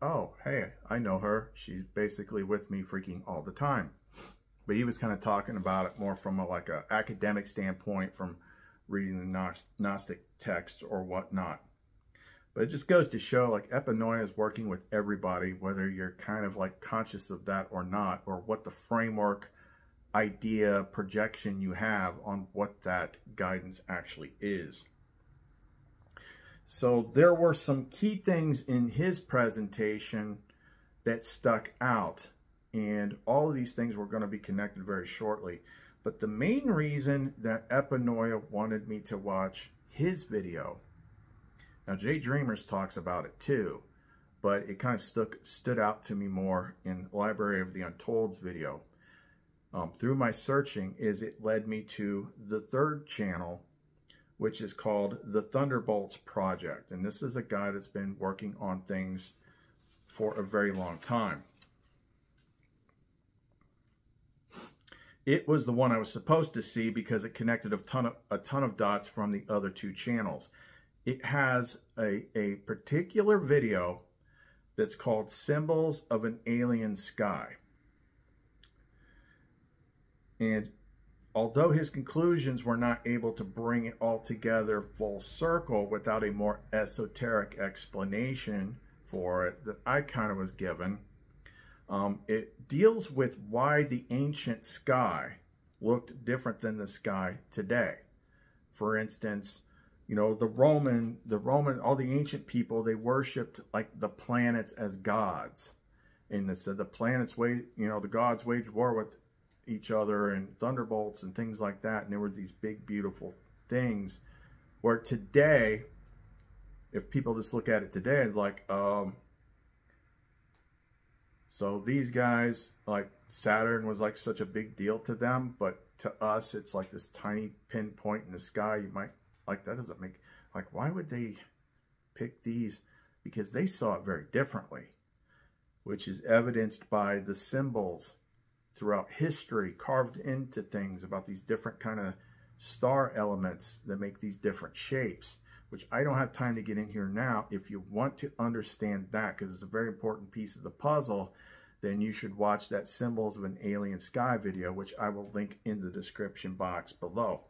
oh, hey, I know her. She's basically with me freaking all the time. But he was kind of talking about it more from like a academic standpoint, from reading the gnostic text or whatnot. But it just goes to show, like, Epinoia is working with everybody, whether you're kind of like conscious of that or not, or what the framework, idea, projection you have on what that guidance actually is. So there were some key things in his presentation that stuck out, and all of these things were going to be connected very shortly. But the main reason that Epinoia wanted me to watch his video, now Jay Dreamers talks about it too, but it kind of stood out to me more in Library of the Untold's video. Through my searching, it led me to the third channel, which is called the Thunderbolts Project. And this is a guy that's been working on things for a very long time. It was the one I was supposed to see because it connected a ton of dots from the other two channels. It has a particular video that's called Symbols of an Alien Sky. And although his conclusions were not able to bring it all together full circle without a more esoteric explanation for it that I kind of was given, it deals with why the ancient sky looked different than the sky today. For instance, you know, the Roman, all the ancient people, they worshipped like the planets as gods. And they said the planets, the gods waged war with each other and thunderbolts and things like that. And there were these big, beautiful things where today, if people just look at it today, it's like, so these guys, like Saturn was like such a big deal to them, but to us, it's like this tiny pinpoint in the sky. You might, like, that doesn't make, like, why would they pick these? Because they saw it very differently, which is evidenced by the symbols throughout history carved into things about these different kind of star elements that make these different shapes, which I don't have time to get in here now. If you want to understand that, because it's a very important piece of the puzzle, then you should watch that Symbols of an Alien Sky video, which I will link in the description box below.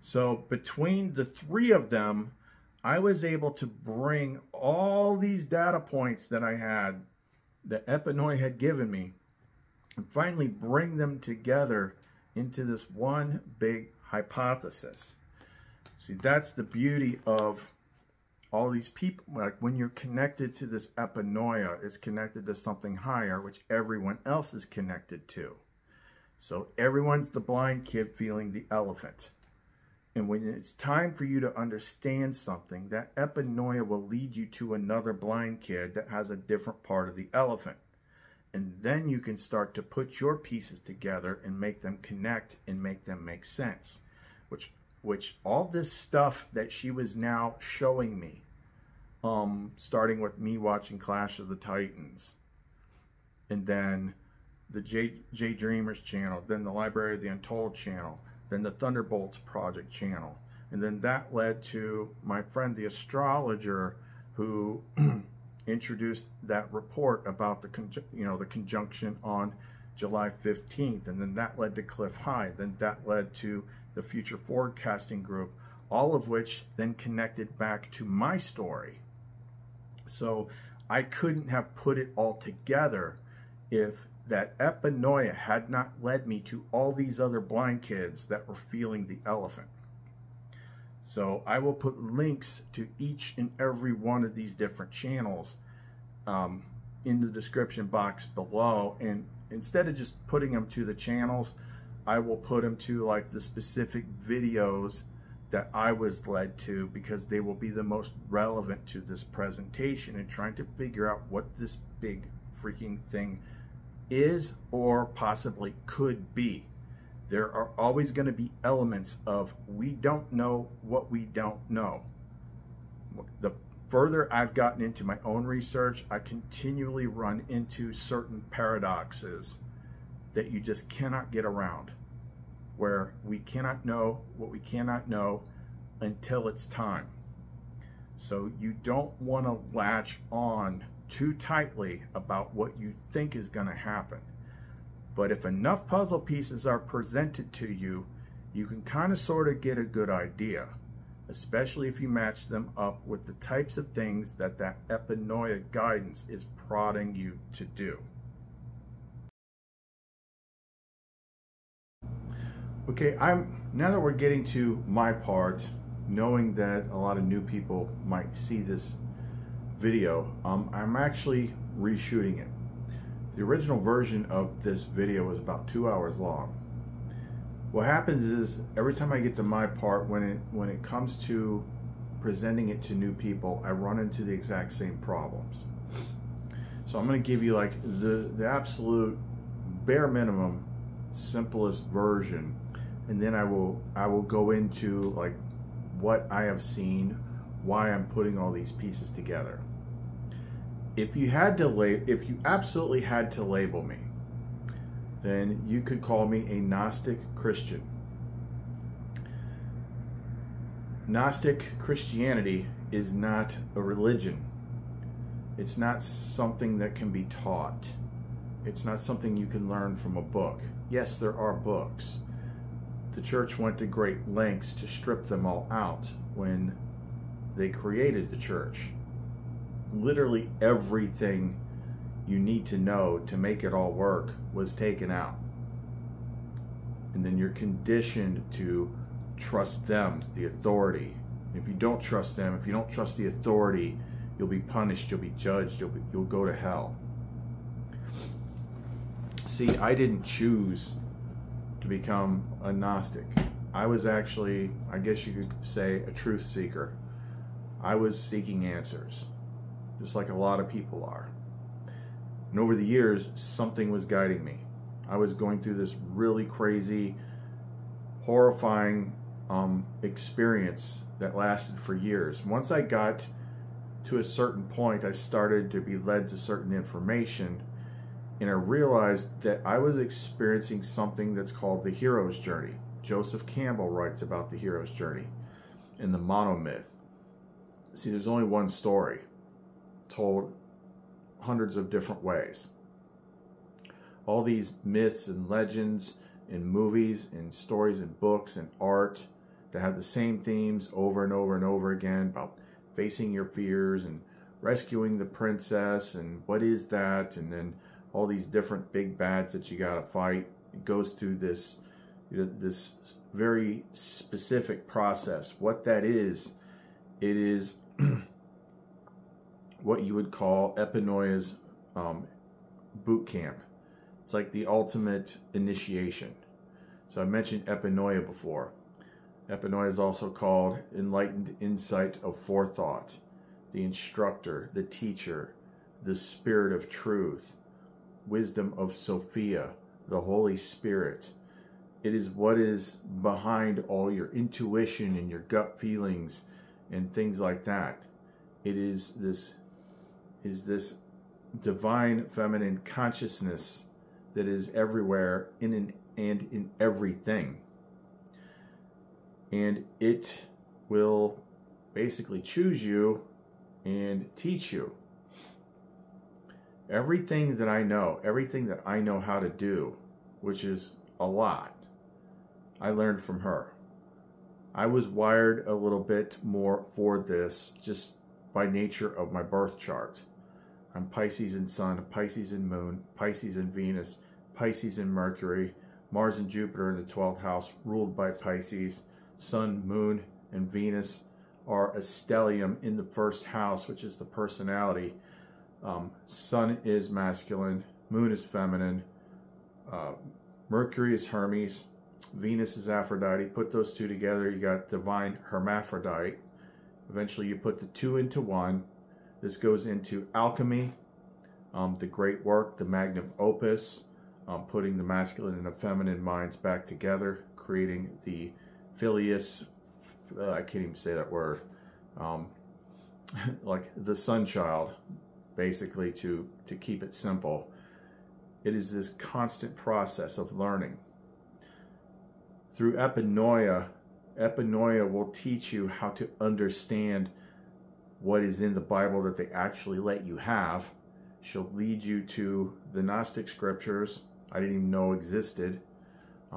So between the three of them, I was able to bring all these data points that I had, that Epinoia had given me, and finally bring them together into this one big hypothesis. See, that's the beauty of all these people. Like, when you're connected to this Epinoia, it's connected to something higher, which everyone else is connected to. So everyone's the blind kid feeling the elephant. And when it's time for you to understand something, that Epinoia will lead you to another blind kid that has a different part of the elephant. And then you can start to put your pieces together and make them connect and make them make sense. Which all this stuff that she was now showing me, starting with me watching Clash of the Titans, and then the J Dreamers channel, then the Library of the Untold channel, then the Thunderbolts Project channel. And then that led to my friend, the astrologer, who introduced that report about the conjunction on July 15th. And then that led to Clif High. Then that led to the Future Forecasting Group, all of which then connected back to my story. So I couldn't have put it all together if that Epinoia had not led me to all these other blind kids that were feeling the elephant. So I will put links to each and every one of these different channels in the description box below. And instead of just putting them to the channels, I will put them to like the specific videos that I was led to, because they will be the most relevant to this presentation and trying to figure out what this big freaking thing is or possibly could be. There are always going to be elements of we don't know what we don't know. The further I've gotten into my own research, I continually run into certain paradoxes that you just cannot get around, where we cannot know what we cannot know until it's time. So you don't want to latch on too tightly about what you think is going to happen. But if enough puzzle pieces are presented to you, you can kind of sort of get a good idea, especially if you match them up with the types of things that that Epinoia guidance is prodding you to do. Okay, now that we're getting to my part, knowing that a lot of new people might see this video, I'm actually reshooting it. The original version of this video was about 2 hours long. What happens is every time I get to my part, when it comes to presenting it to new people, I run into the exact same problems. So I'm going to give you like the absolute bare minimum simplest version, and then I will go into like what I have seen, why I'm putting all these pieces together. If you absolutely had to label me, then you could call me a Gnostic Christian. Gnostic Christianity is not a religion. It's not something that can be taught. It's not something you can learn from a book. Yes, there are books. The church went to great lengths to strip them all out when they created the church. Literally everything you need to know to make it all work was taken out. And then you're conditioned to trust them, the authority. If you don't trust them, if you don't trust the authority, you'll be punished, you'll be judged, you'll go to hell. See, I didn't choose to become a Gnostic. I was actually, I guess you could say, a truth seeker. I was seeking answers, just like a lot of people are. And over the years, something was guiding me. I was going through this really crazy, horrifying experience that lasted for years. Once I got to a certain point, I started to be led to certain information, and I realized that I was experiencing something that's called the hero's journey. Joseph Campbell writes about the hero's journey in the monomyth. See, there's only one story told hundreds of different ways. All these myths and legends in movies and stories and books and art that have the same themes over and over and over again about facing your fears and rescuing the princess and what is that, and then all these different big bads that you gotta fight. It goes through this very specific process. What that is, it is what you would call Epinoia's boot camp. It's like the ultimate initiation. So I mentioned Epinoia before. Epinoia is also called enlightened insight of forethought, the instructor, the teacher, the spirit of truth, wisdom of Sophia, the Holy Spirit. It is what is behind all your intuition and your gut feelings and things like that. It is this divine feminine consciousness that is everywhere and in everything. And it will basically choose you and teach you. Everything that I know how to do, which is a lot, I learned from her. I was wired a little bit more for this just by nature of my birth chart. I'm Pisces in Sun, Pisces in Moon, Pisces in Venus, Pisces in Mercury, Mars and Jupiter in the 12th house, ruled by Pisces. Sun, Moon, and Venus are a stellium in the first house, which is the personality. Sun is masculine, Moon is feminine, Mercury is Hermes, Venus is Aphrodite. Put those two together, you got divine hermaphrodite. Eventually you put the two into one. This goes into alchemy, the great work, the magnum opus, putting the masculine and the feminine minds back together, creating the Filius, I can't even say that word, like the sun child, basically, to keep it simple. It is this constant process of learning. Through Epinoia will teach you how to understand what is in the Bible that they actually let you have. She'll lead you to the Gnostic scriptures I didn't even know existed.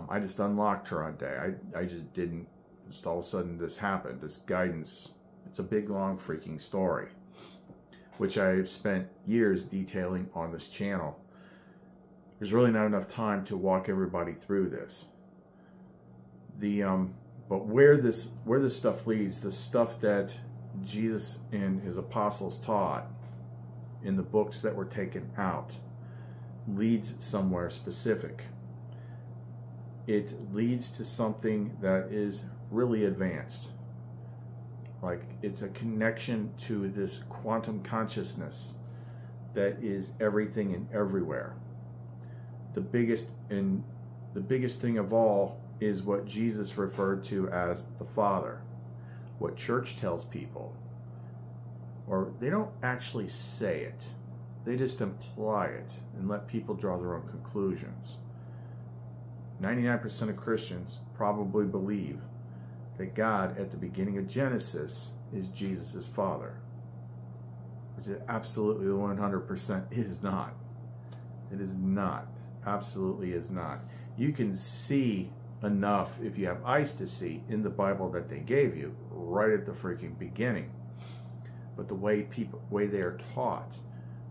I just unlocked her one day. I just didn't. Just all of a sudden this happened. This guidance. It's a big, long freaking story, which I've spent years detailing on this channel. There's really not enough time to walk everybody through this. But where this stuff leads, the stuff that Jesus and his apostles taught in the books that were taken out, leads somewhere specific. It leads to something that is really advanced. Like, it's a connection to this quantum consciousness that is everything and everywhere. The biggest thing of all is what Jesus referred to as the Father. What church tells people, or they don't actually say it, they just imply it and let people draw their own conclusions. 99% of Christians probably believe that God at the beginning of Genesis is Jesus' Father, which it absolutely 100% is not. It is not. Absolutely is not. You can see enough, if you have eyes to see, in the Bible that they gave you right at the freaking beginning. But the way they are taught,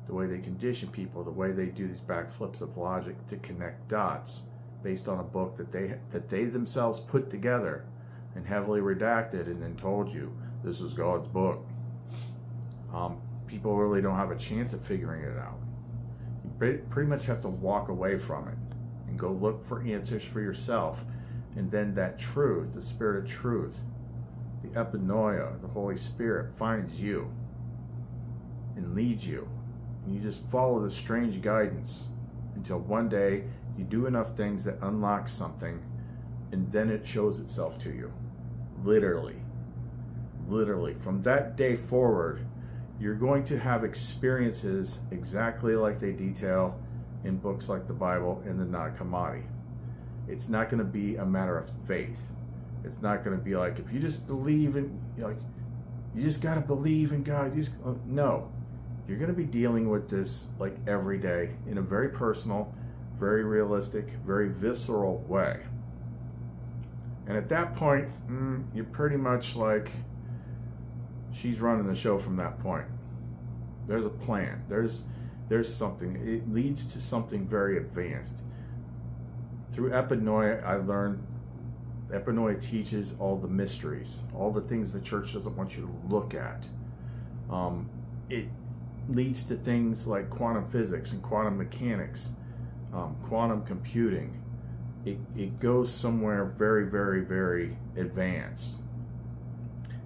the way they condition people, the way they do these backflips of logic to connect dots based on a book that they themselves put together and heavily redacted and then told you this is God's book. People really don't have a chance of figuring it out. You pretty much have to walk away from it and go look for answers for yourself. And then that truth, the spirit of truth, the Epinoia, the Holy Spirit, finds you and leads you. And you just follow the strange guidance until one day you do enough things that unlock something, and then it shows itself to you. Literally. Literally. From that day forward, you're going to have experiences exactly like they detail in books like the Bible and the Nag Hammadi. It's not going to be a matter of faith. It's not going to be like, if you just believe in, you just got to believe in God. No. You're going to be dealing with this like every day in a very personal, very realistic, very visceral way. And at that point, you're pretty much like, she's running the show from that point. There's a plan. There's something. It leads to something very advanced. Through Epinoia, I learned Epinoia teaches all the mysteries, all the things the church doesn't want you to look at. It leads to things like quantum physics and quantum mechanics, quantum computing. It goes somewhere very, very, very advanced.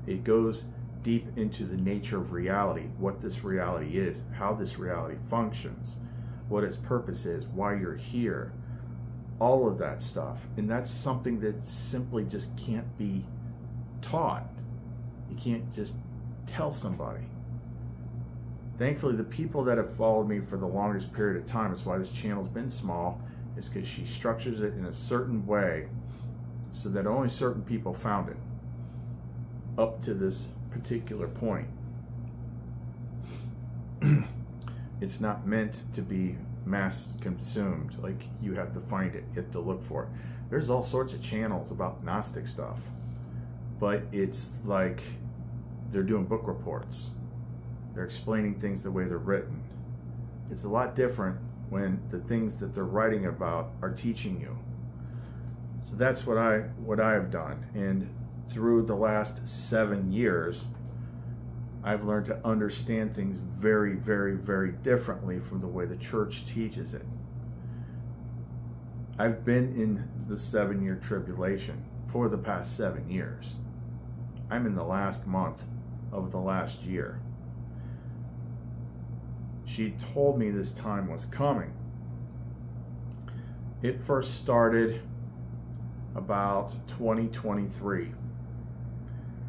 It goes deep into the nature of reality, what this reality is, how this reality functions, what its purpose is, why you're here. All of that stuff. And that's something that simply just can't be taught. You can't just tell somebody. Thankfully, the people that have followed me for the longest period of time, that's why this channel's been small, is because she structures it in a certain way so that only certain people found it up to this particular point. It's not meant to be mass consumed. Like, you have to find it, you have to look for it. There's all sorts of channels about Gnostic stuff, but it's like they're doing book reports. They're explaining things the way they're written. It's a lot different when the things that they're writing about are teaching you. So that's what I have done. And through the last 7 years, I've learned to understand things very, very, very differently from the way the church teaches it. I've been in the 7-year tribulation for the past 7 years. I'm in the last month of the last year. She told me this time was coming. It first started about 2023.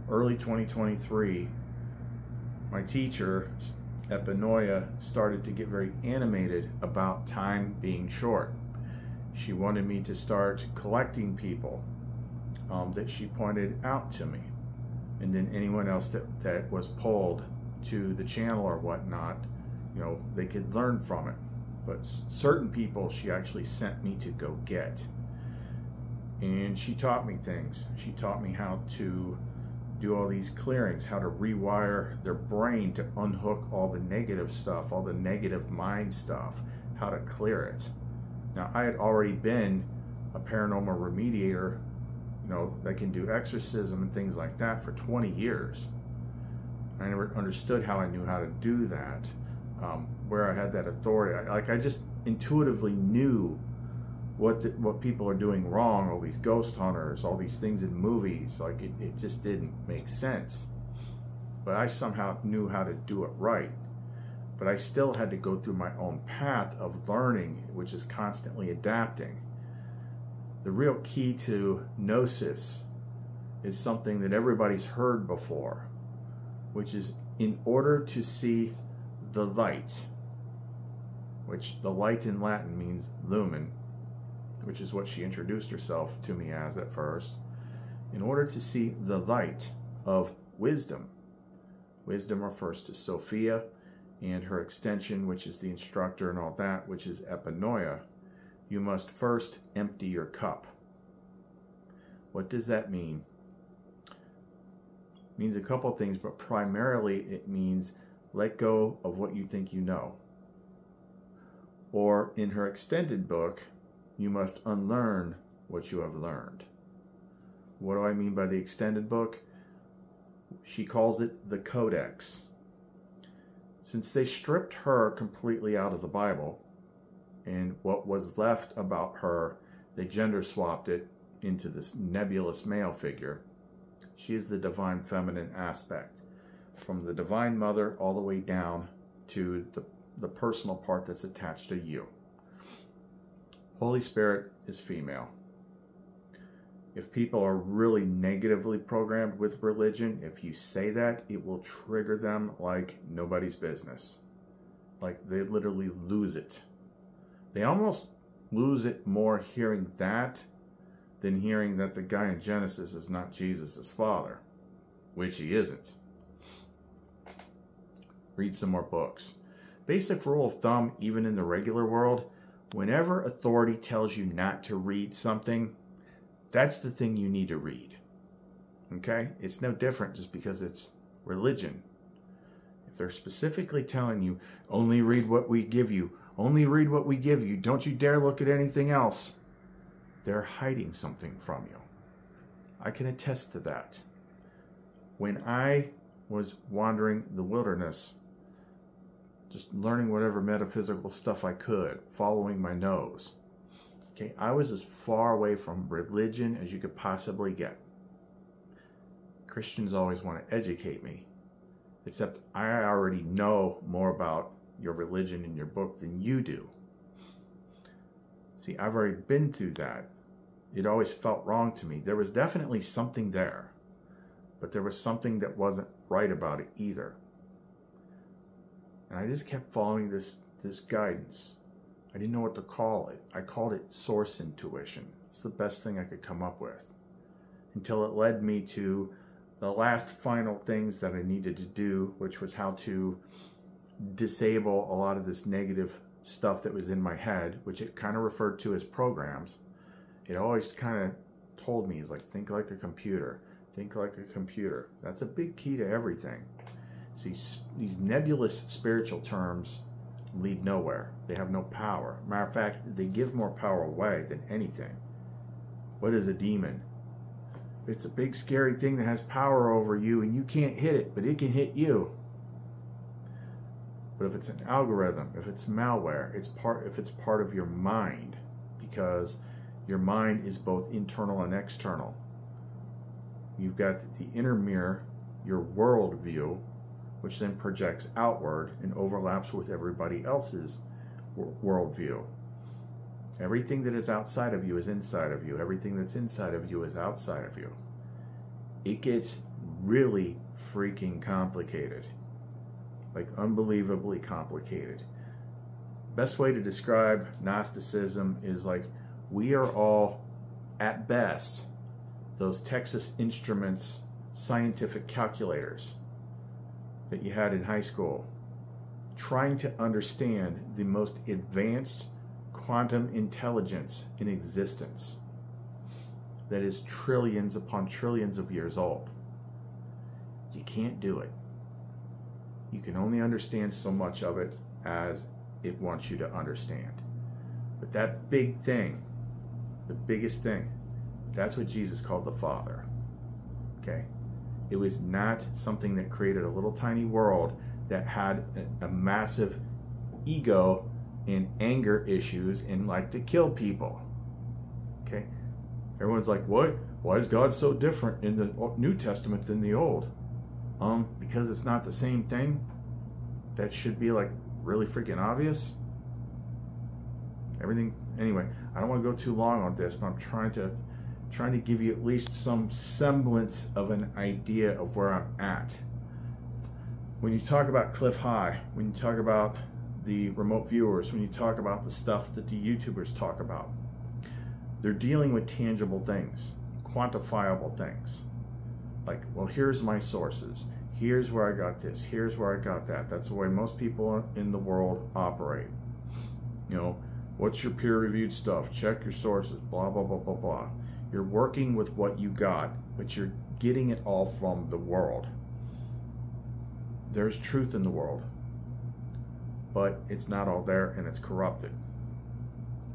Early 2023, my teacher, Epinoia, started to get very animated about time being short. She wanted me to start collecting people that she pointed out to me. And then anyone else that was polled to the channel or whatnot, you know, they could learn from it. But certain people she actually sent me to go get. And she taught me things. She taught me how to do all these clearings, how to rewire their brain to unhook all the negative stuff, all the negative mind stuff, how to clear it. Now, I had already been a paranormal remediator, you know, that can do exorcism and things like that for 20 years. I never understood how I knew how to do that, where I had that authority. I just intuitively knew what people are doing wrong, all these ghost hunters, all these things in movies. Like, it just didn't make sense. But I somehow knew how to do it right. But I still had to go through my own path of learning, which is constantly adapting. The real key to gnosis is something that everybody's heard before, which is in order to see the light, which the light in Latin means lumen, which is what she introduced herself to me as at first. In order to see the light of wisdom, wisdom refers to Sophia and her extension, which is the instructor and all that, which is Epinoia. You must first empty your cup. What does that mean? It means a couple things, but primarily it means let go of what you think you know. Or in her extended book, you must unlearn what you have learned. What do I mean by the extended book? She calls it the Codex. Since they stripped her completely out of the Bible, and what was left about her, they gender swapped it into this nebulous male figure. She is the divine feminine aspect, from the divine mother all the way down to the personal part that's attached to you. Holy Spirit is female. If people are really negatively programmed with religion, if you say that, it will trigger them like nobody's business. Like, they literally lose it. They almost lose it more hearing that than hearing that the guy in Genesis is not Jesus' father, which he isn't. Read some more books. Basic rule of thumb, even in the regular world, whenever authority tells you not to read something, that's the thing you need to read. Okay? It's no different just because it's religion. If they're specifically telling you, only read what we give you, only read what we give you, don't you dare look at anything else, they're hiding something from you. I can attest to that. When I was wandering the wilderness, just learning whatever metaphysical stuff I could, following my nose, okay, I was as far away from religion as you could possibly get. Christians always want to educate me, except I already know more about your religion in your book than you do. See, I've already been through that. It always felt wrong to me. There was definitely something there, but there was something that wasn't right about it either. And I just kept following this guidance. I didn't know what to call it. I called it source intuition. It's the best thing I could come up with. Until it led me to the last final things that I needed to do, which was how to disable a lot of this negative stuff that was in my head, which it kind of referred to as programs. It always kind of told me, is like, think like a computer. Think like a computer. That's a big key to everything. See, these nebulous spiritual terms lead nowhere. They have no power. Matter of fact, they give more power away than anything. What is a demon? It's a big scary thing that has power over you and you can't hit it, but it can hit you. But if it's an algorithm, if it's malware, if it's part of your mind, because your mind is both internal and external. You've got the inner mirror, your world view, which then projects outward and overlaps with everybody else's worldview. Everything that is outside of you is inside of you. Everything that's inside of you is outside of you. It gets really freaking complicated. Like, unbelievably complicated. Best way to describe Gnosticism is like, we are all, at best, those Texas Instruments scientific calculators. that you had in high school, trying to understand the most advanced quantum intelligence in existence that is trillions upon trillions of years old. You can't do it. You can only understand so much of it as it wants you to understand. But that big thing, the biggest thing, that's what Jesus called the Father. Okay? It was not something that created a little tiny world that had a massive ego and anger issues and liked to kill people. Okay? Everyone's like, what? Why is God so different in the New Testament than the Old? Because it's not the same thing. That should be like really freaking obvious. Everything, anyway, I don't want to go too long on this, but I'm trying to give you at least some semblance of an idea of where I'm at. When you talk about Clif High, when you talk about the remote viewers, when you talk about the stuff that the YouTubers talk about, they're dealing with tangible things, quantifiable things. Like, well, here's my sources. Here's where I got this. Here's where I got that. That's the way most people in the world operate. You know, what's your peer-reviewed stuff? Check your sources, blah, blah, blah, blah, blah. You're working with what you got, but you're getting it all from the world. There's truth in the world, but it's not all there and it's corrupted.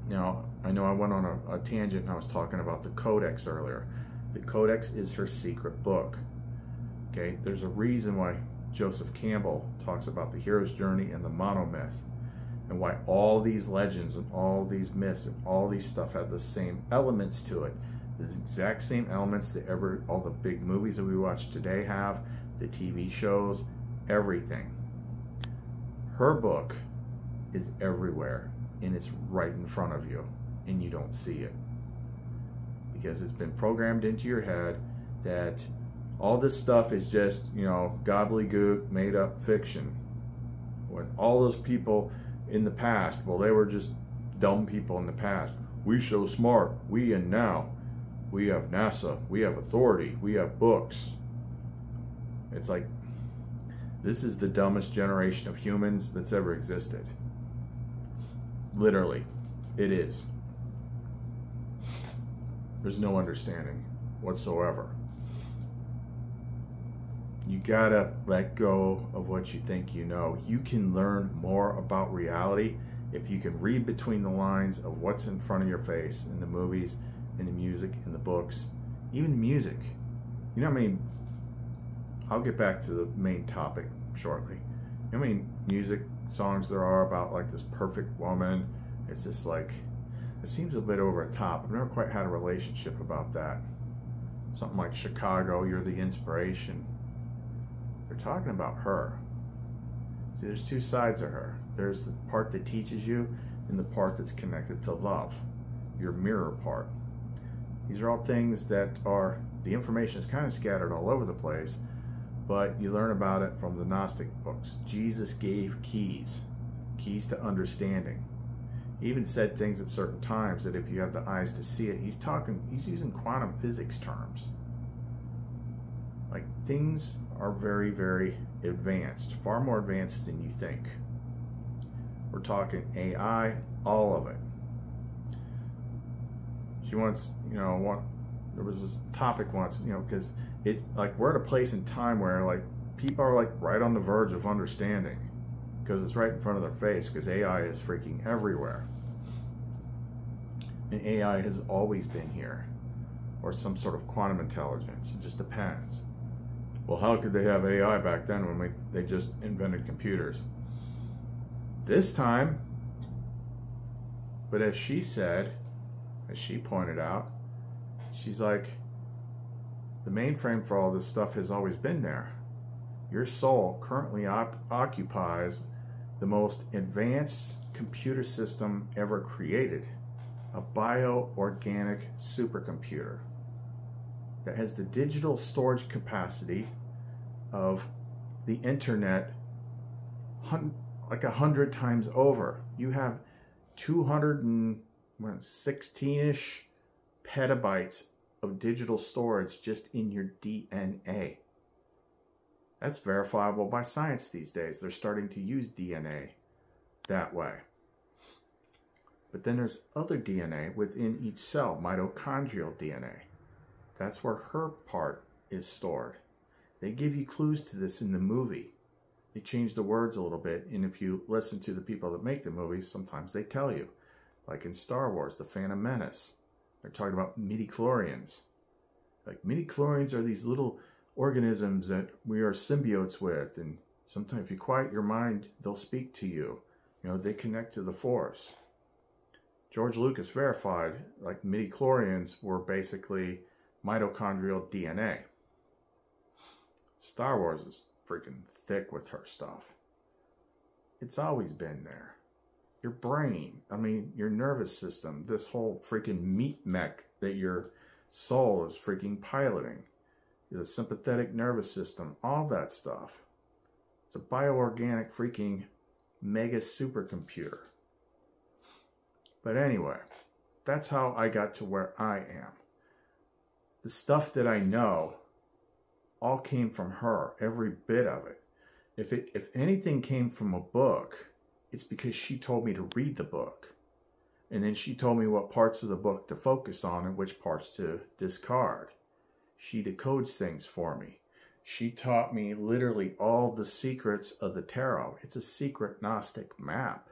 Now, I know I went on a tangent and I was talking about the Codex earlier. The Codex is her secret book. Okay, there's a reason why Joseph Campbell talks about the hero's journey and the monomyth, and why all these legends and all these myths and all these stuff have the same elements to it. The exact same elements that all the big movies that we watch today have, the TV shows, everything. Her book is everywhere, and it's right in front of you, and you don't see it. Because it's been programmed into your head that all this stuff is just, you know, gobbledygook, made up fiction. When all those people in the past, well, they were just dumb people in the past. We so smart, we and now. We have NASA, we have authority, we have books. It's like, this is the dumbest generation of humans that's ever existed. Literally, it is. There's no understanding whatsoever. You gotta let go of what you think you know. You can learn more about reality if you can read between the lines of what's in front of your face in the movies, in the music, in the books, even the music. You know what I mean? I'll get back to the main topic shortly. You know what I mean? Music, songs there are about like this perfect woman. It's just like, it seems a bit over the top. I've never quite had a relationship about that. Something like Chicago, you're the inspiration. They're talking about her. See, there's two sides of her. There's the part that teaches you and the part that's connected to love, your mirror part. These are all things that are, the information is kind of scattered all over the place, but you learn about it from the Gnostic books. Jesus gave keys to understanding. He even said things at certain times that if you have the eyes to see it, he's using quantum physics terms. Like, things are very, very advanced, far more advanced than you think. We're talking AI, all of it. She wants, you know, there was this topic once, you know, because it, like, we're at a place in time where, like, people are, like, right on the verge of understanding because it's right in front of their face, because AI is freaking everywhere. And AI has always been here, or some sort of quantum intelligence. It just depends. Well, how could they have AI back then when they just invented computers? This time, but as she said, as she pointed out, she's like, the mainframe for all this stuff has always been there. Your soul currently occupies the most advanced computer system ever created, a bioorganic supercomputer that has the digital storage capacity of the internet like 100 times over. You have 216-ish petabytes of digital storage just in your DNA. That's verifiable by science these days. They're starting to use DNA that way. But then there's other DNA within each cell, mitochondrial DNA. That's where her part is stored. They give you clues to this in the movie. They change the words a little bit, and if you listen to the people that make the movies, sometimes they tell you. Like in Star Wars, The Phantom Menace, they're talking about midichlorians. Like, midichlorians are these little organisms that we are symbiotes with, and sometimes if you quiet your mind, they'll speak to you. You know, they connect to the Force. George Lucas verified, like, midichlorians were basically mitochondrial DNA. Star Wars is freaking thick with her stuff. It's always been there. Your brain, I mean, your nervous system, this whole freaking meat mech that your soul is freaking piloting, the sympathetic nervous system, all that stuff. It's a bioorganic freaking mega supercomputer. But anyway, that's how I got to where I am. The stuff that I know all came from her, every bit of it. If anything came from a book, it's because she told me to read the book. And then she told me what parts of the book to focus on and which parts to discard. She decodes things for me. She taught me literally all the secrets of the tarot. It's a secret Gnostic map.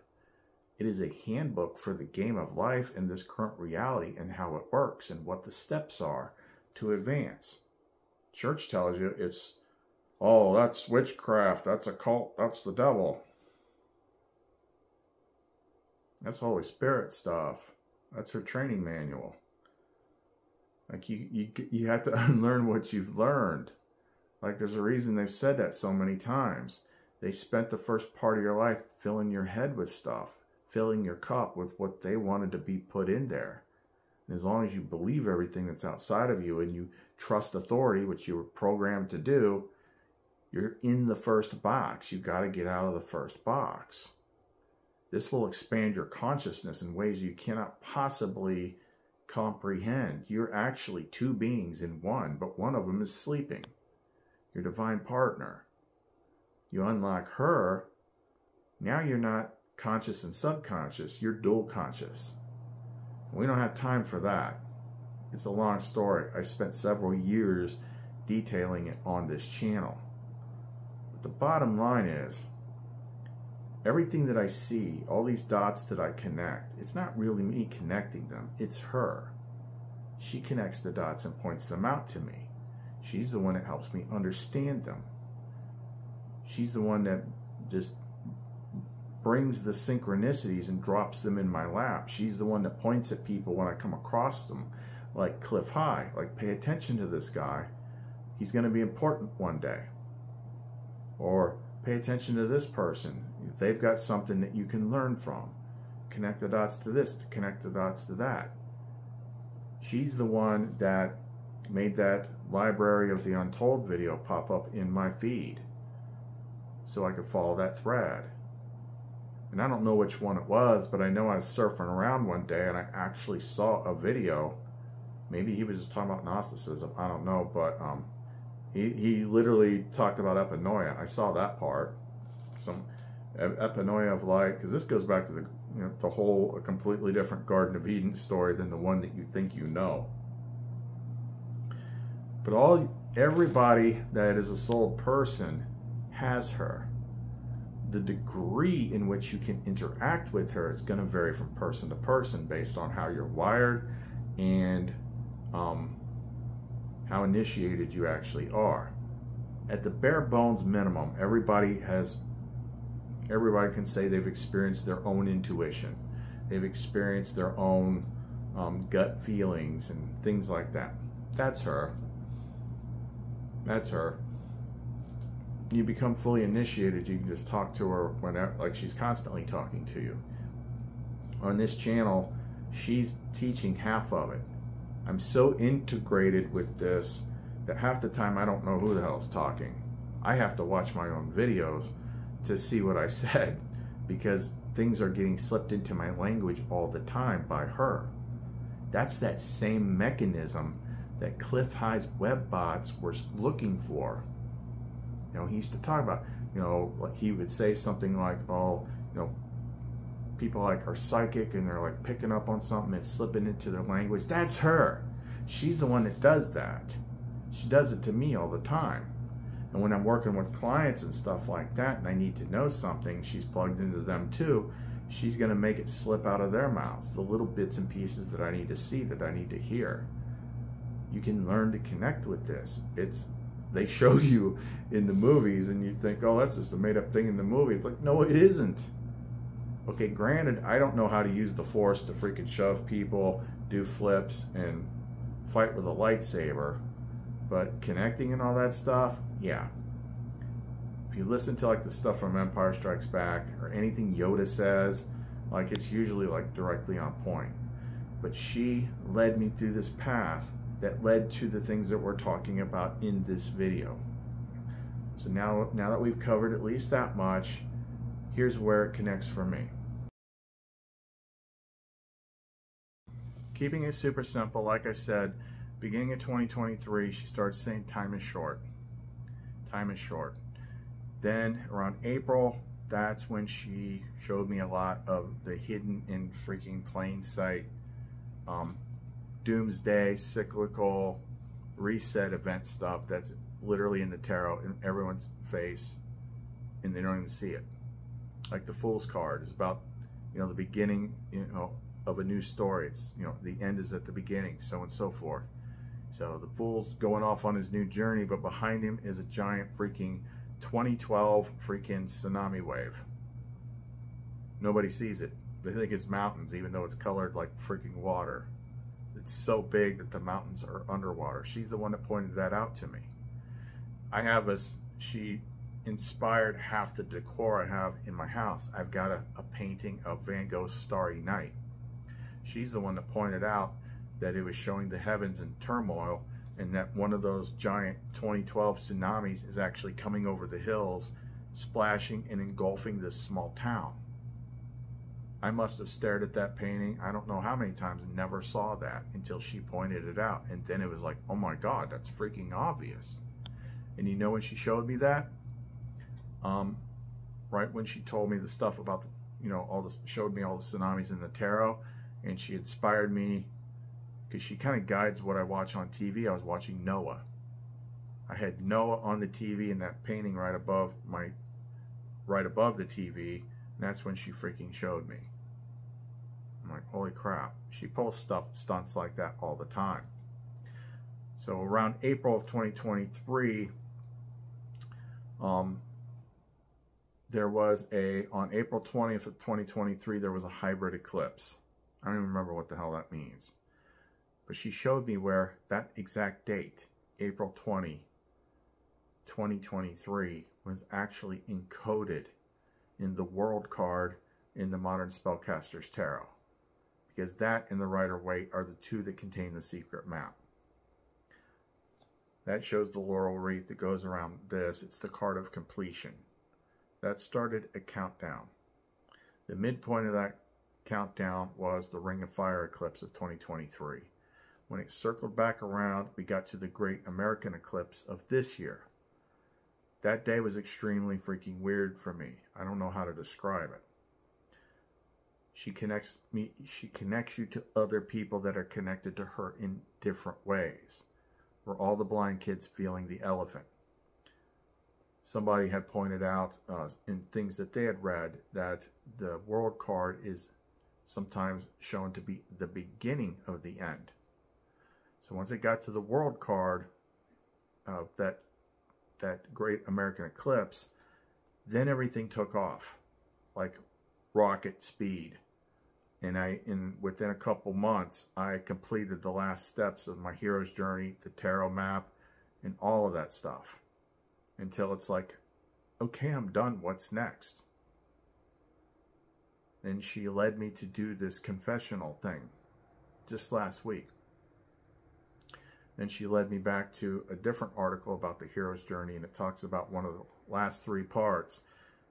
It is a handbook for the game of life and this current reality and how it works and what the steps are to advance. Church tells you it's, oh, that's witchcraft, that's a cult, that's the devil. That's Holy Spirit stuff. That's her training manual. Like, you have to unlearn what you've learned. Like, there's a reason they've said that so many times. They spent the first part of your life filling your head with stuff, filling your cup with what they wanted to be put in there. And as long as you believe everything that's outside of you and you trust authority, which you were programmed to do, you're in the first box. You've got to get out of the first box. This will expand your consciousness in ways you cannot possibly comprehend. You're actually two beings in one, but one of them is sleeping. Your divine partner. You unlock her, now you're not conscious and subconscious, you're dual conscious. We don't have time for that. It's a long story. I spent several years detailing it on this channel. But the bottom line is, everything that I see, all these dots that I connect, it's not really me connecting them, it's her. She connects the dots and points them out to me. She's the one that helps me understand them. She's the one that just brings the synchronicities and drops them in my lap. She's the one that points at people when I come across them, like Clif High, like, pay attention to this guy. He's going to be important one day. Or pay attention to this person. They've got something that you can learn from. Connect the dots to this, connect the dots to that. She's the one that made that Library of the Untold video pop up in my feed so I could follow that thread. And I don't know which one it was, but I know I was surfing around one day and I actually saw a video. Maybe he was just talking about Gnosticism, I don't know, but he literally talked about Epinoia. I saw that part. Some Epinoia of light, because this goes back to the, you know, the whole a completely different Garden of Eden story than the one that you think you know. But everybody that is a souled person has her. The degree in which you can interact with her is going to vary from person to person based on how you're wired and how initiated you actually are. At the bare bones minimum, everybody can say they've experienced their own intuition. They've experienced their own gut feelings and things like that. That's her. That's her. You become fully initiated, you can just talk to her whenever, like she's constantly talking to you. On this channel, she's teaching half of it. I'm so integrated with this that half the time I don't know who the hell's talking. I have to watch my own videos to see what I said because things are getting slipped into my language all the time by her. That's that same mechanism that Clif High's web bots were looking for. You know, he used to talk about, you know, like he would say something like, oh, you know, people like are psychic and they're like picking up on something and slipping into their language. That's her. She's the one that does that. She does it to me all the time. And when I'm working with clients and stuff like that and I need to know something, she's plugged into them too, she's going to make it slip out of their mouths, the little bits and pieces that I need to see, that I need to hear. You can learn to connect with this. They show you in the movies and you think, oh, that's just a made-up thing in the movie. It's like, no, it isn't. Okay, granted, I don't know how to use the Force to freaking shove people, do flips, and fight with a lightsaber, but connecting and all that stuff, yeah. If you listen to like the stuff from Empire Strikes Back or anything Yoda says, like it's usually like directly on point. But she led me through this path that led to the things that we're talking about in this video. So now that we've covered at least that much, here's where it connects for me. Keeping it super simple, like I said, beginning of 2023, she started saying time is short. Time is short. Then around April, that's when she showed me a lot of the hidden in freaking plain sight doomsday, cyclical, reset event stuff that's literally in the tarot in everyone's face and they don't even see it. Like the Fool's card is about, you know, the beginning, you know, of a new story. It's, you know, the end is at the beginning, so on and so forth. So the Fool's going off on his new journey, but behind him is a giant freaking 2012 freaking tsunami wave. Nobody sees it. They think it's mountains, even though it's colored like freaking water. It's so big that the mountains are underwater. She's the one that pointed that out to me. She inspired half the decor I have in my house. I've got a painting of Van Gogh's Starry Night. She's the one that pointed out that it was showing the heavens in turmoil and that one of those giant 2012 tsunamis is actually coming over the hills, splashing and engulfing this small town. I must have stared at that painting, I don't know how many times, and never saw that until she pointed it out. And then it was like, oh my God, that's freaking obvious. And you know when she showed me that? Right when she told me the stuff about the, you know, showed me all the tsunamis in the tarot, and she inspired me because she kind of guides what I watch on TV. I was watching Noah. I had Noah on the TV and that painting right above the TV, and that's when she freaking showed me. I'm like, holy crap. She pulls stunts like that all the time. So around April of 2023, there was on April 20th of 2023, there was a hybrid eclipse. I don't even remember what the hell that means. But she showed me where that exact date, April 20, 2023, was actually encoded in the world card in the Modern Spellcaster's Tarot. Because that and the Rider-Waite are the two that contain the secret map. That shows the laurel wreath that goes around this. It's the card of completion. That started a countdown. The midpoint of that countdown was the Ring of Fire eclipse of 2023. When it circled back around, we got to the Great American Eclipse of this year. That day was extremely freaking weird for me. I don't know how to describe it. She connects you to other people that are connected to her in different ways. We're all the blind kids feeling the elephant. Somebody had pointed out in things that they had read that the world card is sometimes shown to be the beginning of the end. So once it got to the world card of that Great American Eclipse, then everything took off like rocket speed. And within a couple months, I completed the last steps of my hero's journey, the tarot map, and all of that stuff. Until it's like, okay, I'm done. What's next? And she led me to do this confessional thing just last week. Then she led me back to a different article about the hero's journey, and it talks about one of the last three parts.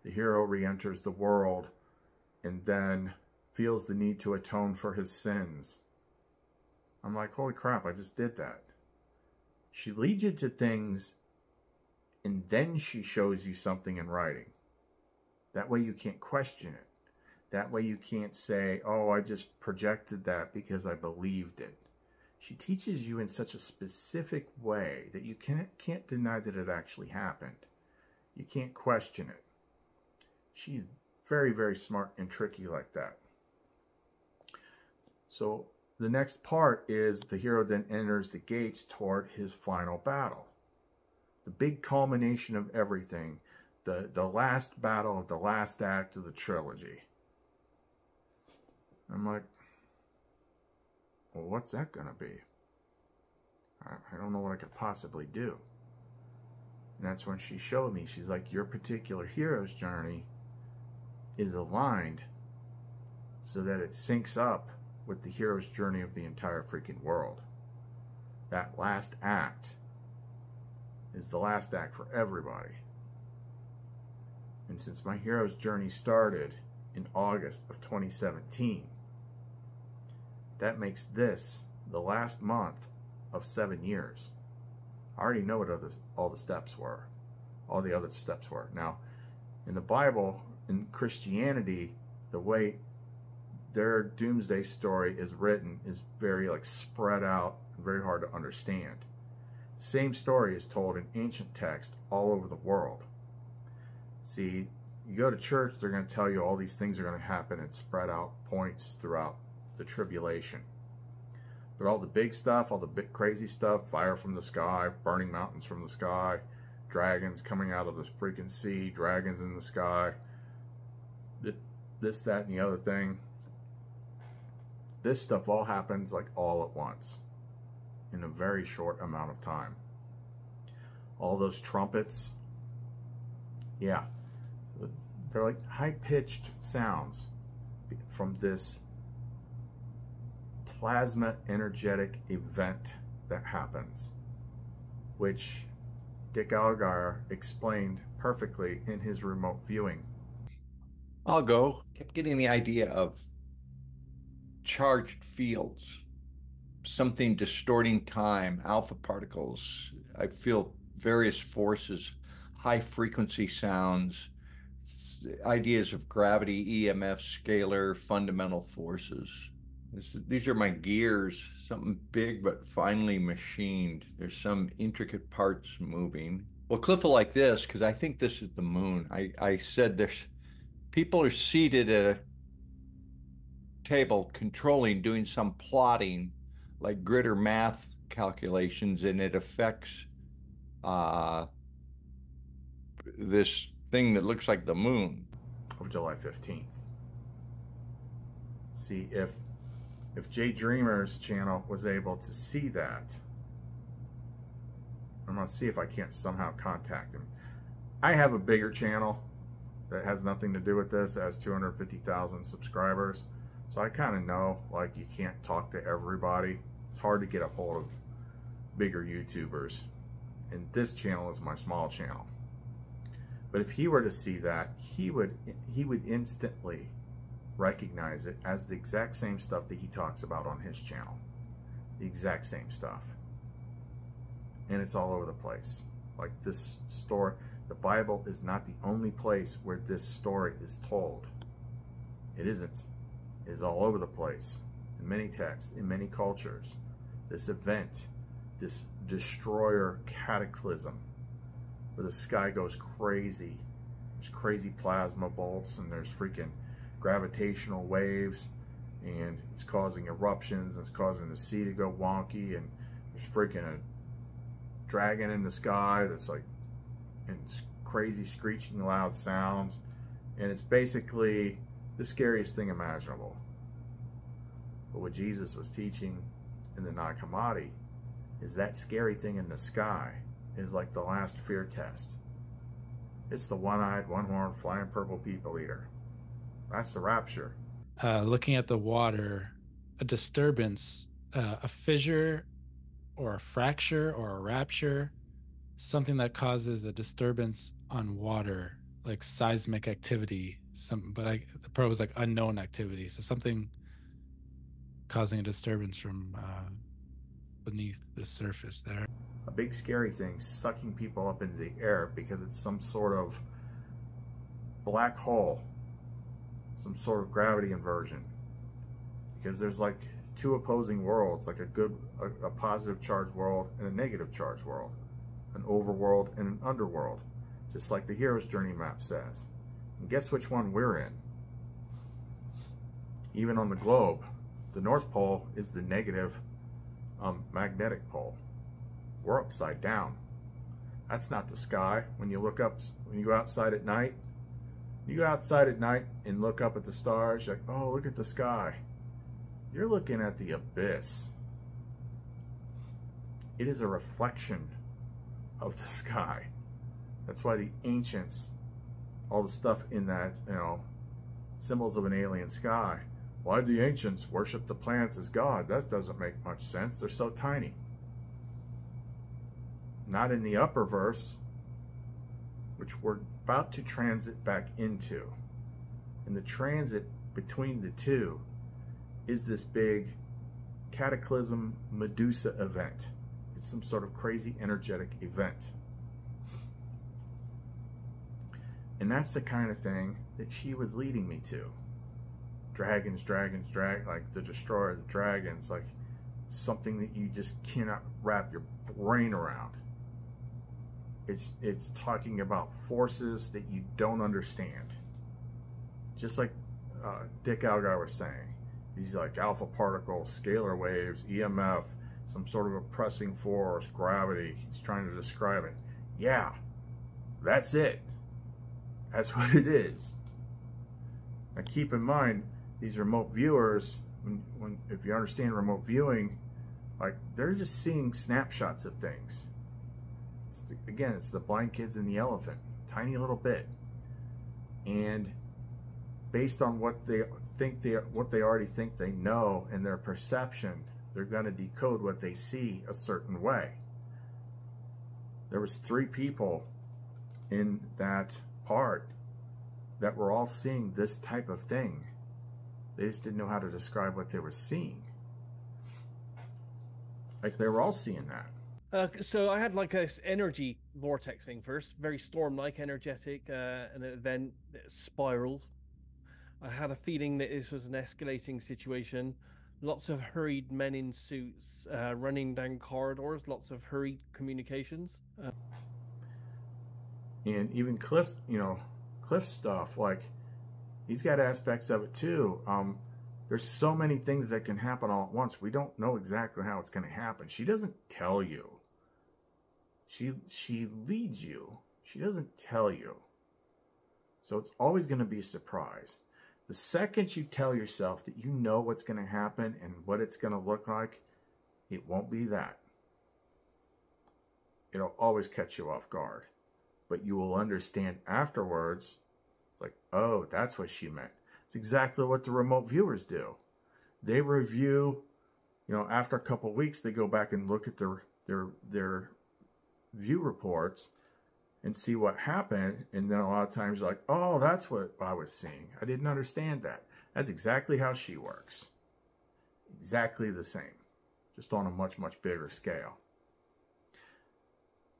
The hero re-enters the world and then feels the need to atone for his sins. I'm like, holy crap, I just did that. She leads you to things and then she shows you something in writing. That way you can't question it. That way you can't say, oh, I just projected that because I believed it. She teaches you in such a specific way that you can't deny that it actually happened. You can't question it. She's very, very smart and tricky like that. So the next part is the hero then enters the gates toward his final battle. The big culmination of everything. The last battle of the last act of the trilogy. I'm like, well, what's that going to be? I don't know what I could possibly do. And that's when she showed me. She's like, your particular hero's journey is aligned so that it syncs up with the hero's journey of the entire freaking world. That last act is the last act for everybody. And since my hero's journey started in August of 2017, that makes this the last month of 7 years. I already know what all the steps were. All the other steps were. Now, in the Bible, in Christianity, the way their doomsday story is written is very spread out and very hard to understand. Same story is told in ancient text all over the world. See, you go to church, they're going to tell you all these things are going to happen and spread out points throughout the tribulation. But all the big stuff, all the big crazy stuff, fire from the sky, burning mountains from the sky, dragons coming out of this freaking sea, dragons in the sky, this, that, and the other thing. This stuff all happens all at once in a very short amount of time. All those trumpets, yeah, they're like high-pitched sounds from this plasma energetic event that happens, which Dick Algar explained perfectly in his remote viewing. I'll go. Kept getting the idea of charged fields, something distorting time, alpha particles. I feel various forces, high frequency sounds, ideas of gravity, EMF, scalar, fundamental forces. These are my gears, something big but finely machined. There's some intricate parts moving. Well, Clif will like this because I think this is the moon. I said there's people are seated at a table controlling, doing some plotting, like grid or math calculations, and it affects this thing that looks like the moon. Of July 15th. See, if Jay Dreamer's channel was able to see that, I'm going to see if I can't somehow contact him. I have a bigger channel that has nothing to do with this, that has 250,000 subscribers. So I kind of know, you can't talk to everybody. It's hard to get a hold of bigger YouTubers. And this channel is my small channel. But if he were to see that, he would instantly recognize it as the exact same stuff that he talks about on his channel. The exact same stuff. And it's all over the place. Like this story, the Bible is not the only place where this story is told. It isn't. It is all over the place. In many texts, in many cultures. This event, this destroyer cataclysm, where the sky goes crazy. There's crazy plasma bolts and there's freaking gravitational waves, and it's causing eruptions, and it's causing the sea to go wonky, and there's freaking a dragon in the sky that's and crazy screeching loud sounds, and it's basically the scariest thing imaginable. But what Jesus was teaching in the Nag Hammadi is that scary thing in the sky is like the last fear test. It's the one-eyed, one-horned, flying purple people eater. That's the rapture. Looking at the water, a disturbance, a fissure or a fracture or a rupture, something that causes a disturbance on water, like seismic activity. The part was like unknown activity. So something causing a disturbance from beneath the surface there. a big scary thing sucking people up into the air because it's some sort of black hole, some sort of gravity inversion. Because there's like two opposing worlds, like a positive charged world and a negative charged world, an overworld and an underworld, just like the hero's journey map says. And guess which one we're in? Even on the globe, the North Pole is the negative magnetic pole. We're upside down. That's not the sky. When you look up, when you go outside at night, you go outside at night and look up at the stars, you're like, oh, look at the sky. You're looking at the abyss. It is a reflection of the sky. That's why the ancients, all the stuff in that, you know, symbols of an alien sky. Why do the ancients worship the planets as God? That doesn't make much sense. They're so tiny. Not in the upper verse, which we're about to transit back into. And the transit between the two is this big cataclysm Medusa event. It's some sort of crazy energetic event. And that's the kind of thing that she was leading me to. Dragons, like the destroyer of the dragons, like something that you just cannot wrap your brain around. It's talking about forces that you don't understand. Just like Dick Algal was saying. These like alpha particles, scalar waves, EMF, some sort of oppressing force, gravity. He's trying to describe it. Yeah, that's it. That's what it is. Now keep in mind, these remote viewers, if you understand remote viewing, like they're just seeing snapshots of things. Again, it's the blind kids and the elephant, tiny little bit. And based on what they already think they know and their perception, they're going to decode what they see a certain way. There was 3 people in that part that were all seeing this type of thing. They just didn't know how to describe what they were seeing. Like they were all seeing that. So I had like a energy vortex thing first, very storm-like, energetic, and then it spiraled. I had a feeling that this was an escalating situation. Lots of hurried men in suits running down corridors, lots of hurried communications. And even Clif's, Clif's stuff, like he's got aspects of it too. There's so many things that can happen all at once. We don't know exactly how it's going to happen. She doesn't tell you. She leads you. She doesn't tell you. So it's always going to be a surprise. The second you tell yourself that you know what's going to happen and what it's going to look like, it won't be that. It'll always catch you off guard. But you will understand afterwards, it's like, oh, that's what she meant. It's exactly what the remote viewers do. They review, after a couple of weeks, they go back and look at their view reports and see what happened. And then a lot of times you're like, oh, that's what I was seeing. I didn't understand that. That's exactly how she works. Exactly the same, just on a much, much bigger scale.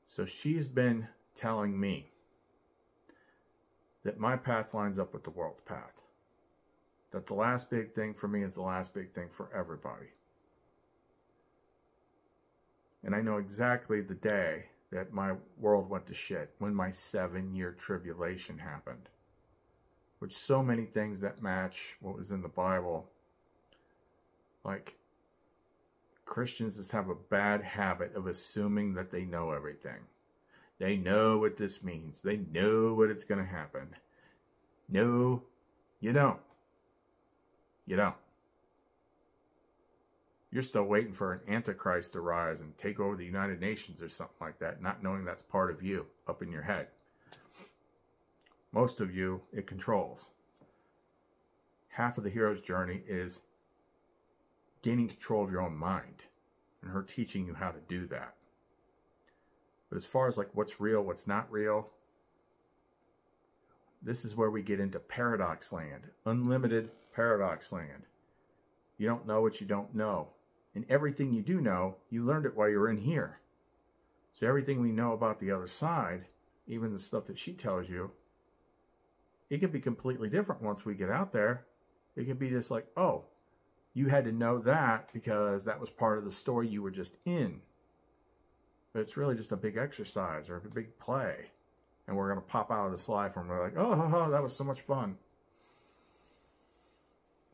So she's been telling me that my path lines up with the world's path. That the last big thing for me is the last big thing for everybody. And I know exactly the day that my world went to shit, when my 7-year tribulation happened. Which so many things that match what was in the Bible. Like, Christians just have a bad habit of assuming that they know everything. They know what this means. They know what it's going to happen. No, you don't. You don't. You're still waiting for an Antichrist to rise and take over the United Nations or something like that, not knowing that's part of you up in your head. Most of you, it controls. Half of the hero's journey is gaining control of your own mind and her teaching you how to do that. But as far as like what's real, what's not real, this is where we get into paradox land, unlimited paradox land. You don't know what you don't know. And everything you do know, you learned it while you were in here. So everything we know about the other side, even the stuff that she tells you, it could be completely different once we get out there. It could be just like, oh, you had to know that because that was part of the story you were just in. But it's really just a big exercise or a big play. And we're going to pop out of this life and we're like, oh, that was so much fun.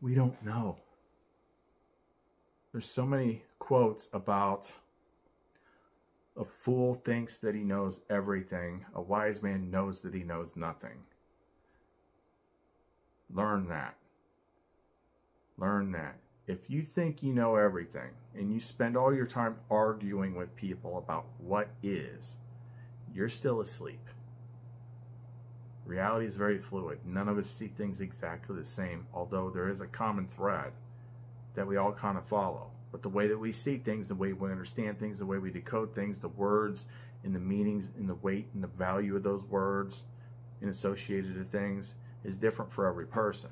We don't know. There's so many quotes about a fool thinks that he knows everything. A wise man knows that he knows nothing. Learn that. Learn that. If you think you know everything and you spend all your time arguing with people about what is, you're still asleep. Reality is very fluid. None of us see things exactly the same, although there is a common thread that we all kind of follow. But the way that we see things, the way we understand things, the way we decode things, the words and the meanings and the weight and the value of those words and associated to things is different for every person.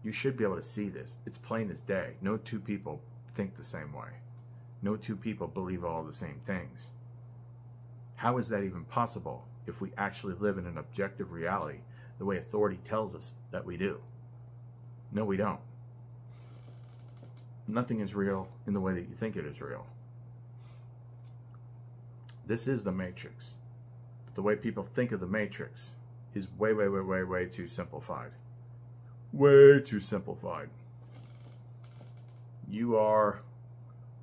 You should be able to see this. It's plain as day. No two people think the same way. No two people believe all the same things. How is that even possible if we actually live in an objective reality the way authority tells us that we do? No, we don't. Nothing is real in the way that you think it is real. This is the Matrix. But the way people think of the Matrix is way, way, way, way, way too simplified. Way too simplified. You are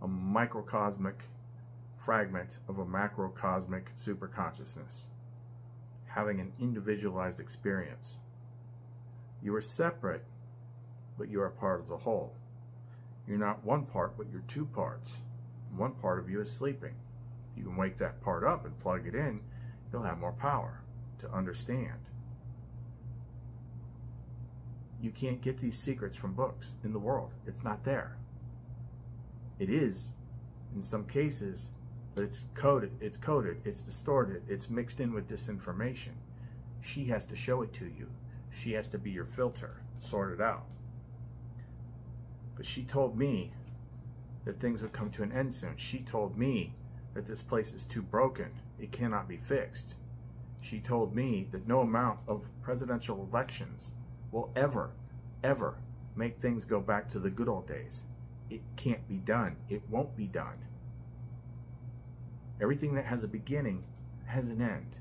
a microcosmic fragment of a macrocosmic superconsciousness, having an individualized experience. You are separate, but you are part of the whole. You're not one part, but you're two parts. One part of you is sleeping. You can wake that part up and plug it in, you'll have more power to understand. You can't get these secrets from books in the world. It's not there. It is in some cases, but it's coded, it's distorted, it's mixed in with disinformation. She has to show it to you. She has to be your filter, sort it out. But she told me that things would come to an end soon. She told me that this place is too broken. It cannot be fixed. She told me that no amount of presidential elections will ever, ever make things go back to the good old days. It can't be done. It won't be done. Everything that has a beginning has an end.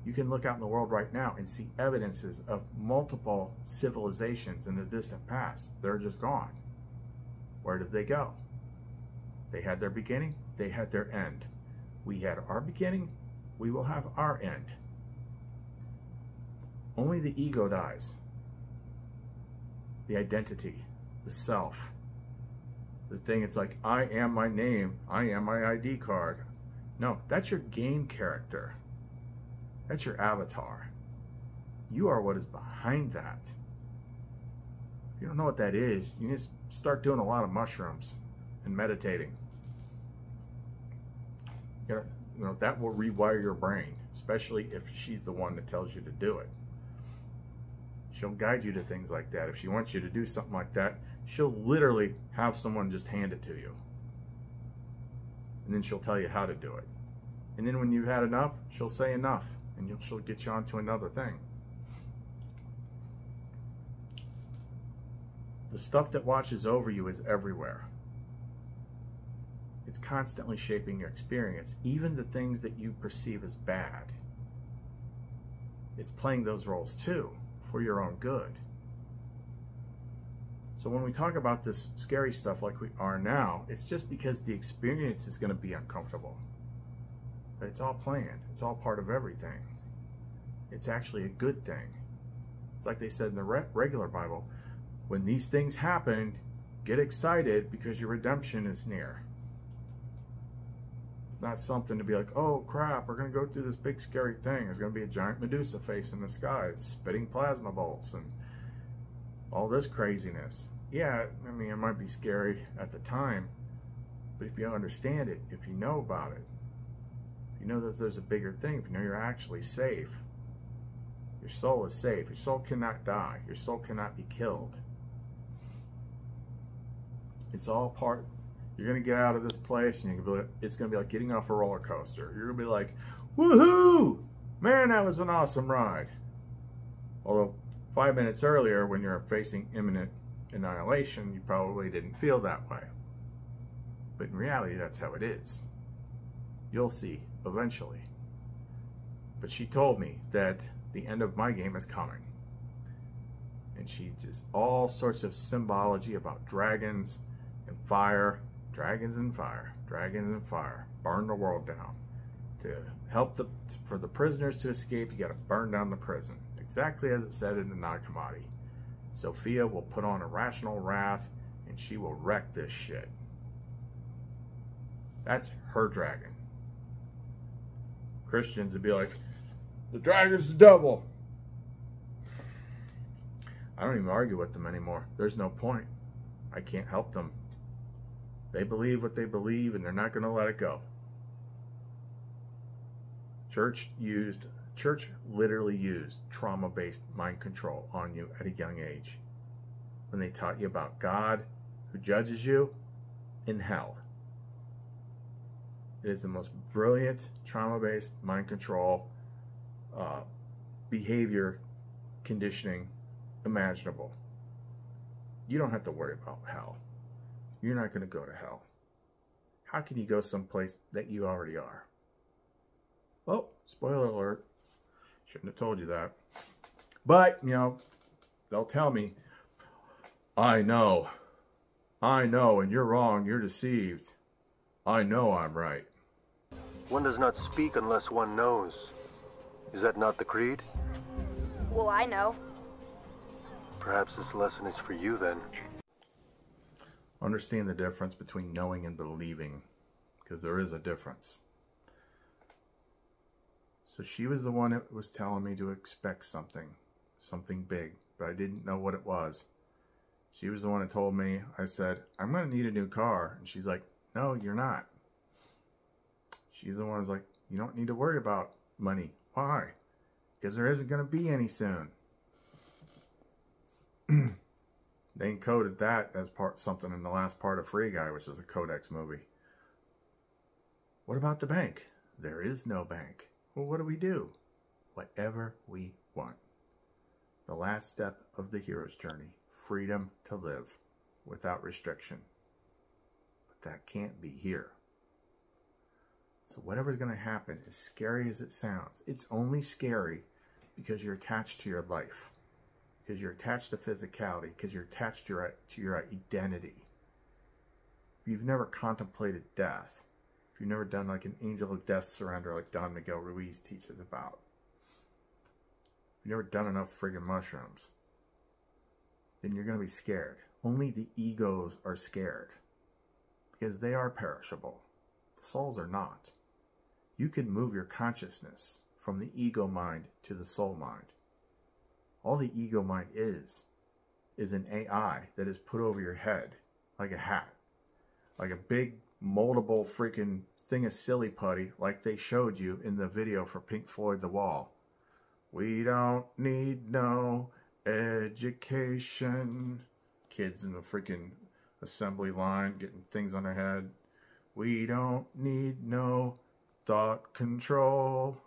You can look out in the world right now and see evidences of multiple civilizations in the distant past. They're just gone. Where did they go? They had their beginning, they had their end. We had our beginning, we will have our end. Only the ego dies. The identity, the self. The thing, it's like, I am my name, I am my ID card. No, that's your game character. That's your avatar. You are what is behind that. If you don't know what that is, you need to start doing a lot of mushrooms and meditating. You know, that will rewire your brain, especially if she's the one that tells you to do it. She'll guide you to things like that. If she wants you to do something like that, she'll literally have someone just hand it to you. And then she'll tell you how to do it. And then when you've had enough, she'll say enough. And she'll get you on to another thing. The stuff that watches over you is everywhere. It's constantly shaping your experience, even the things that you perceive as bad. It's playing those roles too, for your own good. So when we talk about this scary stuff like we are now, it's just because the experience is going to be uncomfortable. But it's all planned. It's all part of everything. It's actually a good thing. It's like they said in the regular Bible, when these things happen, get excited because your redemption is near. It's not something to be like, oh crap, we're going to go through this big scary thing. There's going to be a giant Medusa face in the sky. It's spitting plasma bolts and all this craziness. Yeah, I mean, it might be scary at the time, but if you understand it, if you know about it, if you know that there's a bigger thing, if you know you're actually safe, your soul is safe. Your soul cannot die. Your soul cannot be killed. It's all part, You're going to get out of this place and it's going to be like getting off a roller coaster. You're going to be like, woohoo! Man, that was an awesome ride. Although 5 minutes earlier, when you're facing imminent annihilation, you probably didn't feel that way. But in reality, that's how it is. You'll see eventually. But she told me that the end of my game is coming. And she just all sorts of symbology about dragons and fire. Dragons and fire. Dragons and fire. Burn the world down. To help for the prisoners to escape, you got to burn down the prison. Exactly as it said in the Nag Hammadi. Sophia will put on irrational wrath and she will wreck this shit. That's her dragon. Christians would be like, the dragon's the devil. I don't even argue with them anymore. There's no point. I can't help them. They believe what they believe and they're not going to let it go. Church literally used trauma-based mind control on you at a young age. When they taught you about God who judges you in hell. It is the most brilliant trauma-based mind control behavior conditioning imaginable. You don't have to worry about hell. You're not going to go to hell. How can you go someplace that you already are? Oh, spoiler alert. Shouldn't have told you that. But, you know, they'll tell me, I know, and you're wrong, you're deceived. I know I'm right. One does not speak unless one knows. Is that not the creed? Well, I know. Perhaps this lesson is for you then. Understand the difference between knowing and believing, because there is a difference. So she was the one that was telling me to expect something big, but I didn't know what it was. She was the one that told me, I said, I'm going to need a new car. And she's like, no, you're not. She's the one who's like, you don't need to worry about money. Why? Because there isn't going to be any soon. They encoded that as something in the last part of Free Guy, which is a Codex movie. What about the bank? There is no bank. Well, what do? Whatever we want. The last step of the hero's journey. Freedom to live without restriction. But that can't be here. So whatever's going to happen, as scary as it sounds, it's only scary because you're attached to your life. Because you're attached to physicality. Because you're attached to your identity. If you've never contemplated death, if you've never done like an angel of death surrender like Don Miguel Ruiz teaches about, if you've never done enough friggin' mushrooms, then you're going to be scared. Only the egos are scared. Because they are perishable. The souls are not. You can move your consciousness from the ego mind to the soul mind. All the ego mind is an AI that is put over your head like a hat. Like a big moldable freaking thing of silly putty like they showed you in the video for Pink Floyd The Wall. We don't need no education. Kids in the freaking assembly line getting things on their head. We don't need no thought control.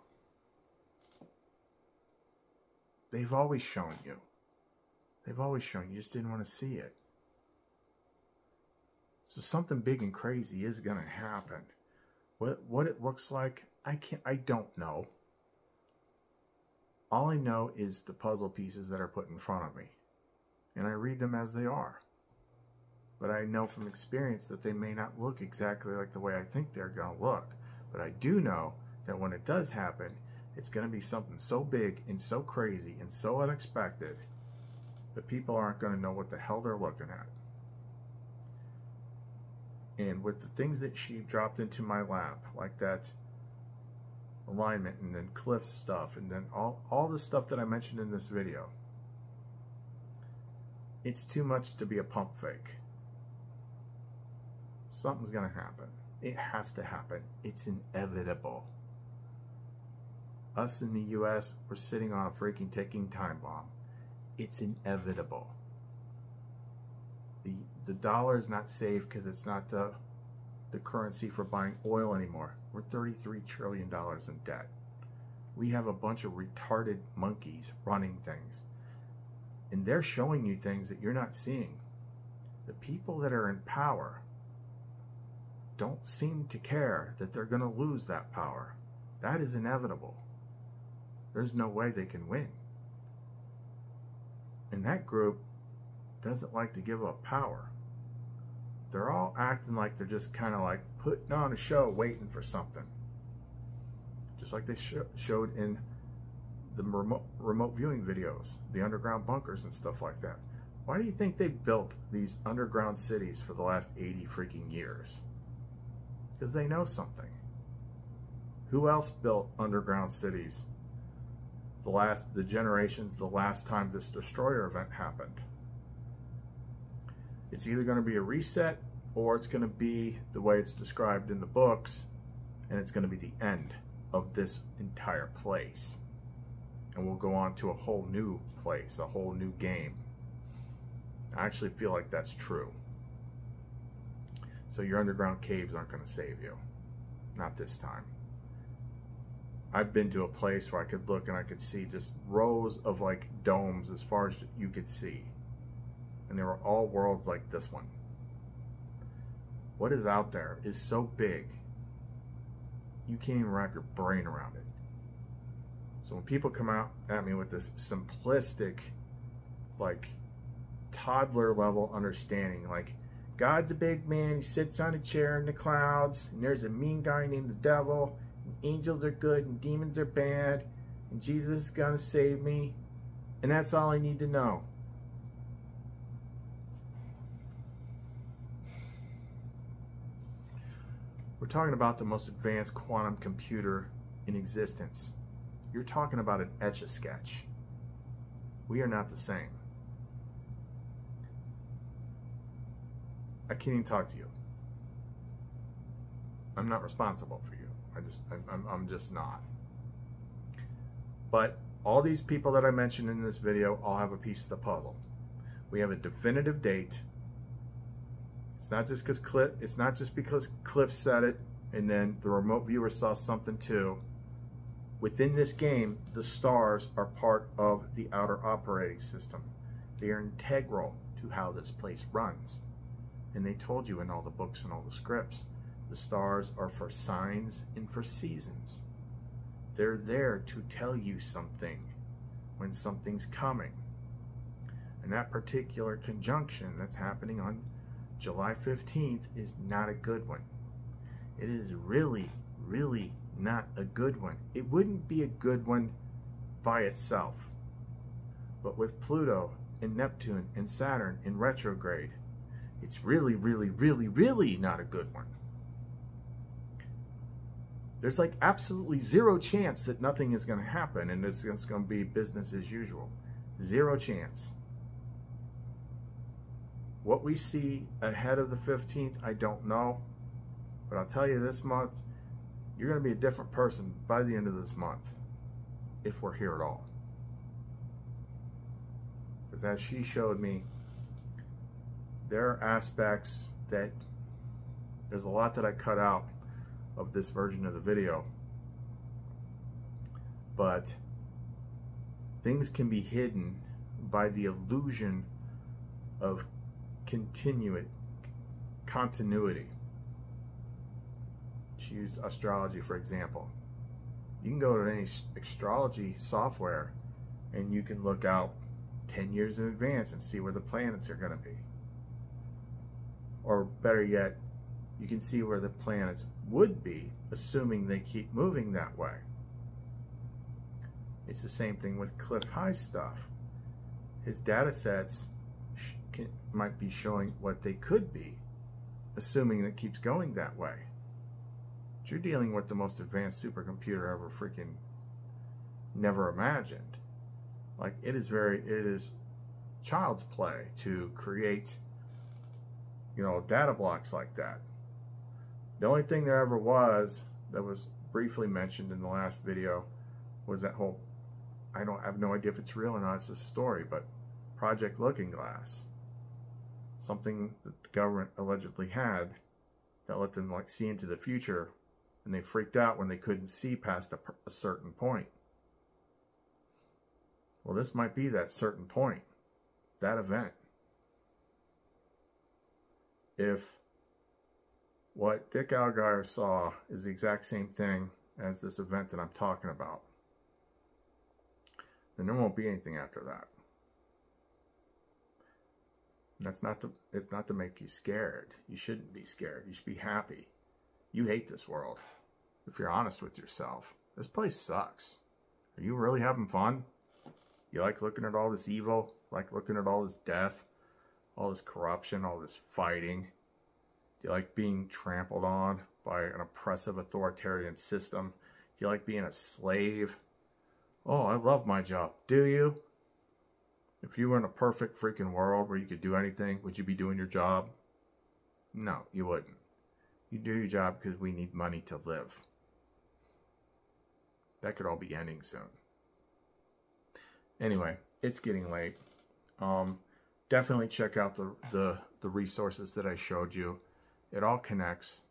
They've always shown you. They've always shown you just didn't want to see it. So something big and crazy is going to happen. What it looks like, I don't know. All I know is the puzzle pieces that are put in front of me. And I read them as they are. But I know from experience that they may not look exactly like the way I think they're going to look. But I do know that when it does happen, it's going to be something so big and so crazy and so unexpected that people aren't going to know what the hell they're looking at. And with the things that she dropped into my lap, like that alignment and then Clif stuff and then all the stuff that I mentioned in this video, it's too much to be a pump fake. Something's going to happen. It has to happen. It's inevitable. Us in the US, we're sitting on a freaking ticking time bomb. It's inevitable. The dollar is not safe because it's not the the currency for buying oil anymore. We're $33 trillion in debt. We have a bunch of retarded monkeys running things. And they're showing you things that you're not seeing. The people that are in power don't seem to care that they're going to lose that power. That is inevitable. There's no way they can win. And that group doesn't like to give up power. They're all acting like they're just kind of like putting on a show, waiting for something. Just like they showed in the remote viewing videos, the underground bunkers and stuff like that. Why do you think they built these underground cities for the last 80 freaking years? Because they know something. Who else built underground cities the last time this destroyer event happened? It's either going to be a reset, or it's going to be the way it's described in the books, and it's going to be the end of this entire place. And we'll go on to a whole new place, a whole new game. I actually feel like that's true. So your underground caves aren't going to save you. Not this time. I've been to a place where I could look and I could see just rows of like domes as far as you could see. And they were all worlds like this one. What is out there is so big, you can't even wrap your brain around it. So when people come out at me with this simplistic, like toddler level understanding, like God's a big man, he sits on a chair in the clouds, and there's a mean guy named the devil, and angels are good and demons are bad, and Jesus is gonna save me, and that's all I need to know. We're talking about the most advanced quantum computer in existence. You're talking about an Etch-a-Sketch. We are not the same. I can't even talk to you. I'm not responsible for you. I'm just not. But all these people that I mentioned in this video all have a piece of the puzzle. We have a definitive date. It's not just because Clif said it and then the remote viewer saw something too. Within this game, the stars are part of the outer operating system. They are integral to how this place runs. And they told you in all the books and all the scripts, the stars are for signs and for seasons. They're there to tell you something when something's coming. And that particular conjunction that's happening on July 15th is not a good one. It is really, really not a good one. It wouldn't be a good one by itself. But with Pluto and Neptune and Saturn in retrograde, it's really, really, really, really not a good one. There's like absolutely zero chance that nothing is going to happen and it's going to be business as usual. Zero chance. What we see ahead of the 15th, I don't know. But I'll tell you this month, you're going to be a different person by the end of this month, if we're here at all. Because as she showed me, there are aspects that there's a lot that I cut out of this version of the video. But things can be hidden by the illusion of continuity. She used astrology for example. You can go to any astrology software and you can look out 10 years in advance and see where the planets are going to be. Or better yet, you can see where the planets would be, assuming they keep moving that way. It's the same thing with Clif High's stuff. His data sets might be showing what they could be, assuming it keeps going that way. But you're dealing with the most advanced supercomputer ever freaking never imagined. Like, it is child's play to create, data blocks like that. The only thing there ever was that was briefly mentioned in the last video was that whole, I have no idea if it's real or not, it's a story, but Project Looking Glass. Something that the government allegedly had that let them like see into the future, and they freaked out when they couldn't see past a certain point. Well, this might be that certain point, that event. If what Dick Algar saw is the exact same thing as this event that I'm talking about, then there won't be anything after that. And it's not to make you scared. You shouldn't be scared. You should be happy. You hate this world. If you're honest with yourself, this place sucks. Are you really having fun? You like looking at all this evil? Like looking at all this death? All this corruption? All this fighting? Do you like being trampled on by an oppressive authoritarian system? Do you like being a slave? Oh, I love my job. Do you? If you were in a perfect freaking world where you could do anything, would you be doing your job? No, you wouldn't. You do your job because we need money to live. That could all be ending soon. Anyway, it's getting late. Definitely check out the resources that I showed you. It all connects.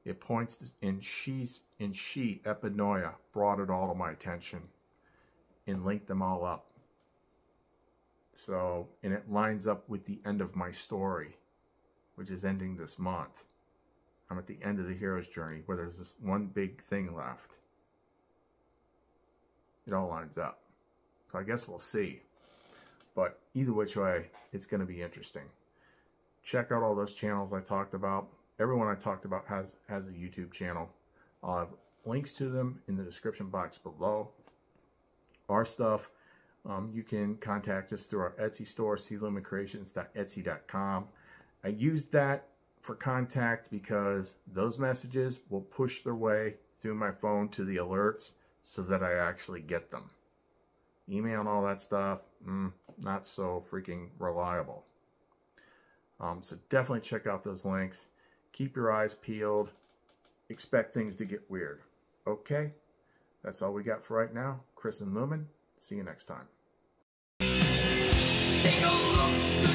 It points to, and she, Epinoia, brought it all to my attention and linked them all up. So, and it lines up with the end of my story, which is ending this month. I'm at the end of the hero's journey where there's this one big thing left. It all lines up. So I guess we'll see. But either which way, it's going to be interesting. Check out all those channels I talked about. Everyone I talked about has a YouTube channel. I'll have links to them in the description box below. Our stuff, you can contact us through our Etsy store, clumencreations.etsy.com. I used that for contact because those messages will push their way through my phone to the alerts so that I actually get them. Email and all that stuff, not so freaking reliable. So definitely check out those links. Keep your eyes peeled. Expect things to get weird. Okay? That's all we got for right now. Chris and Lumen. See you next time. Take a look to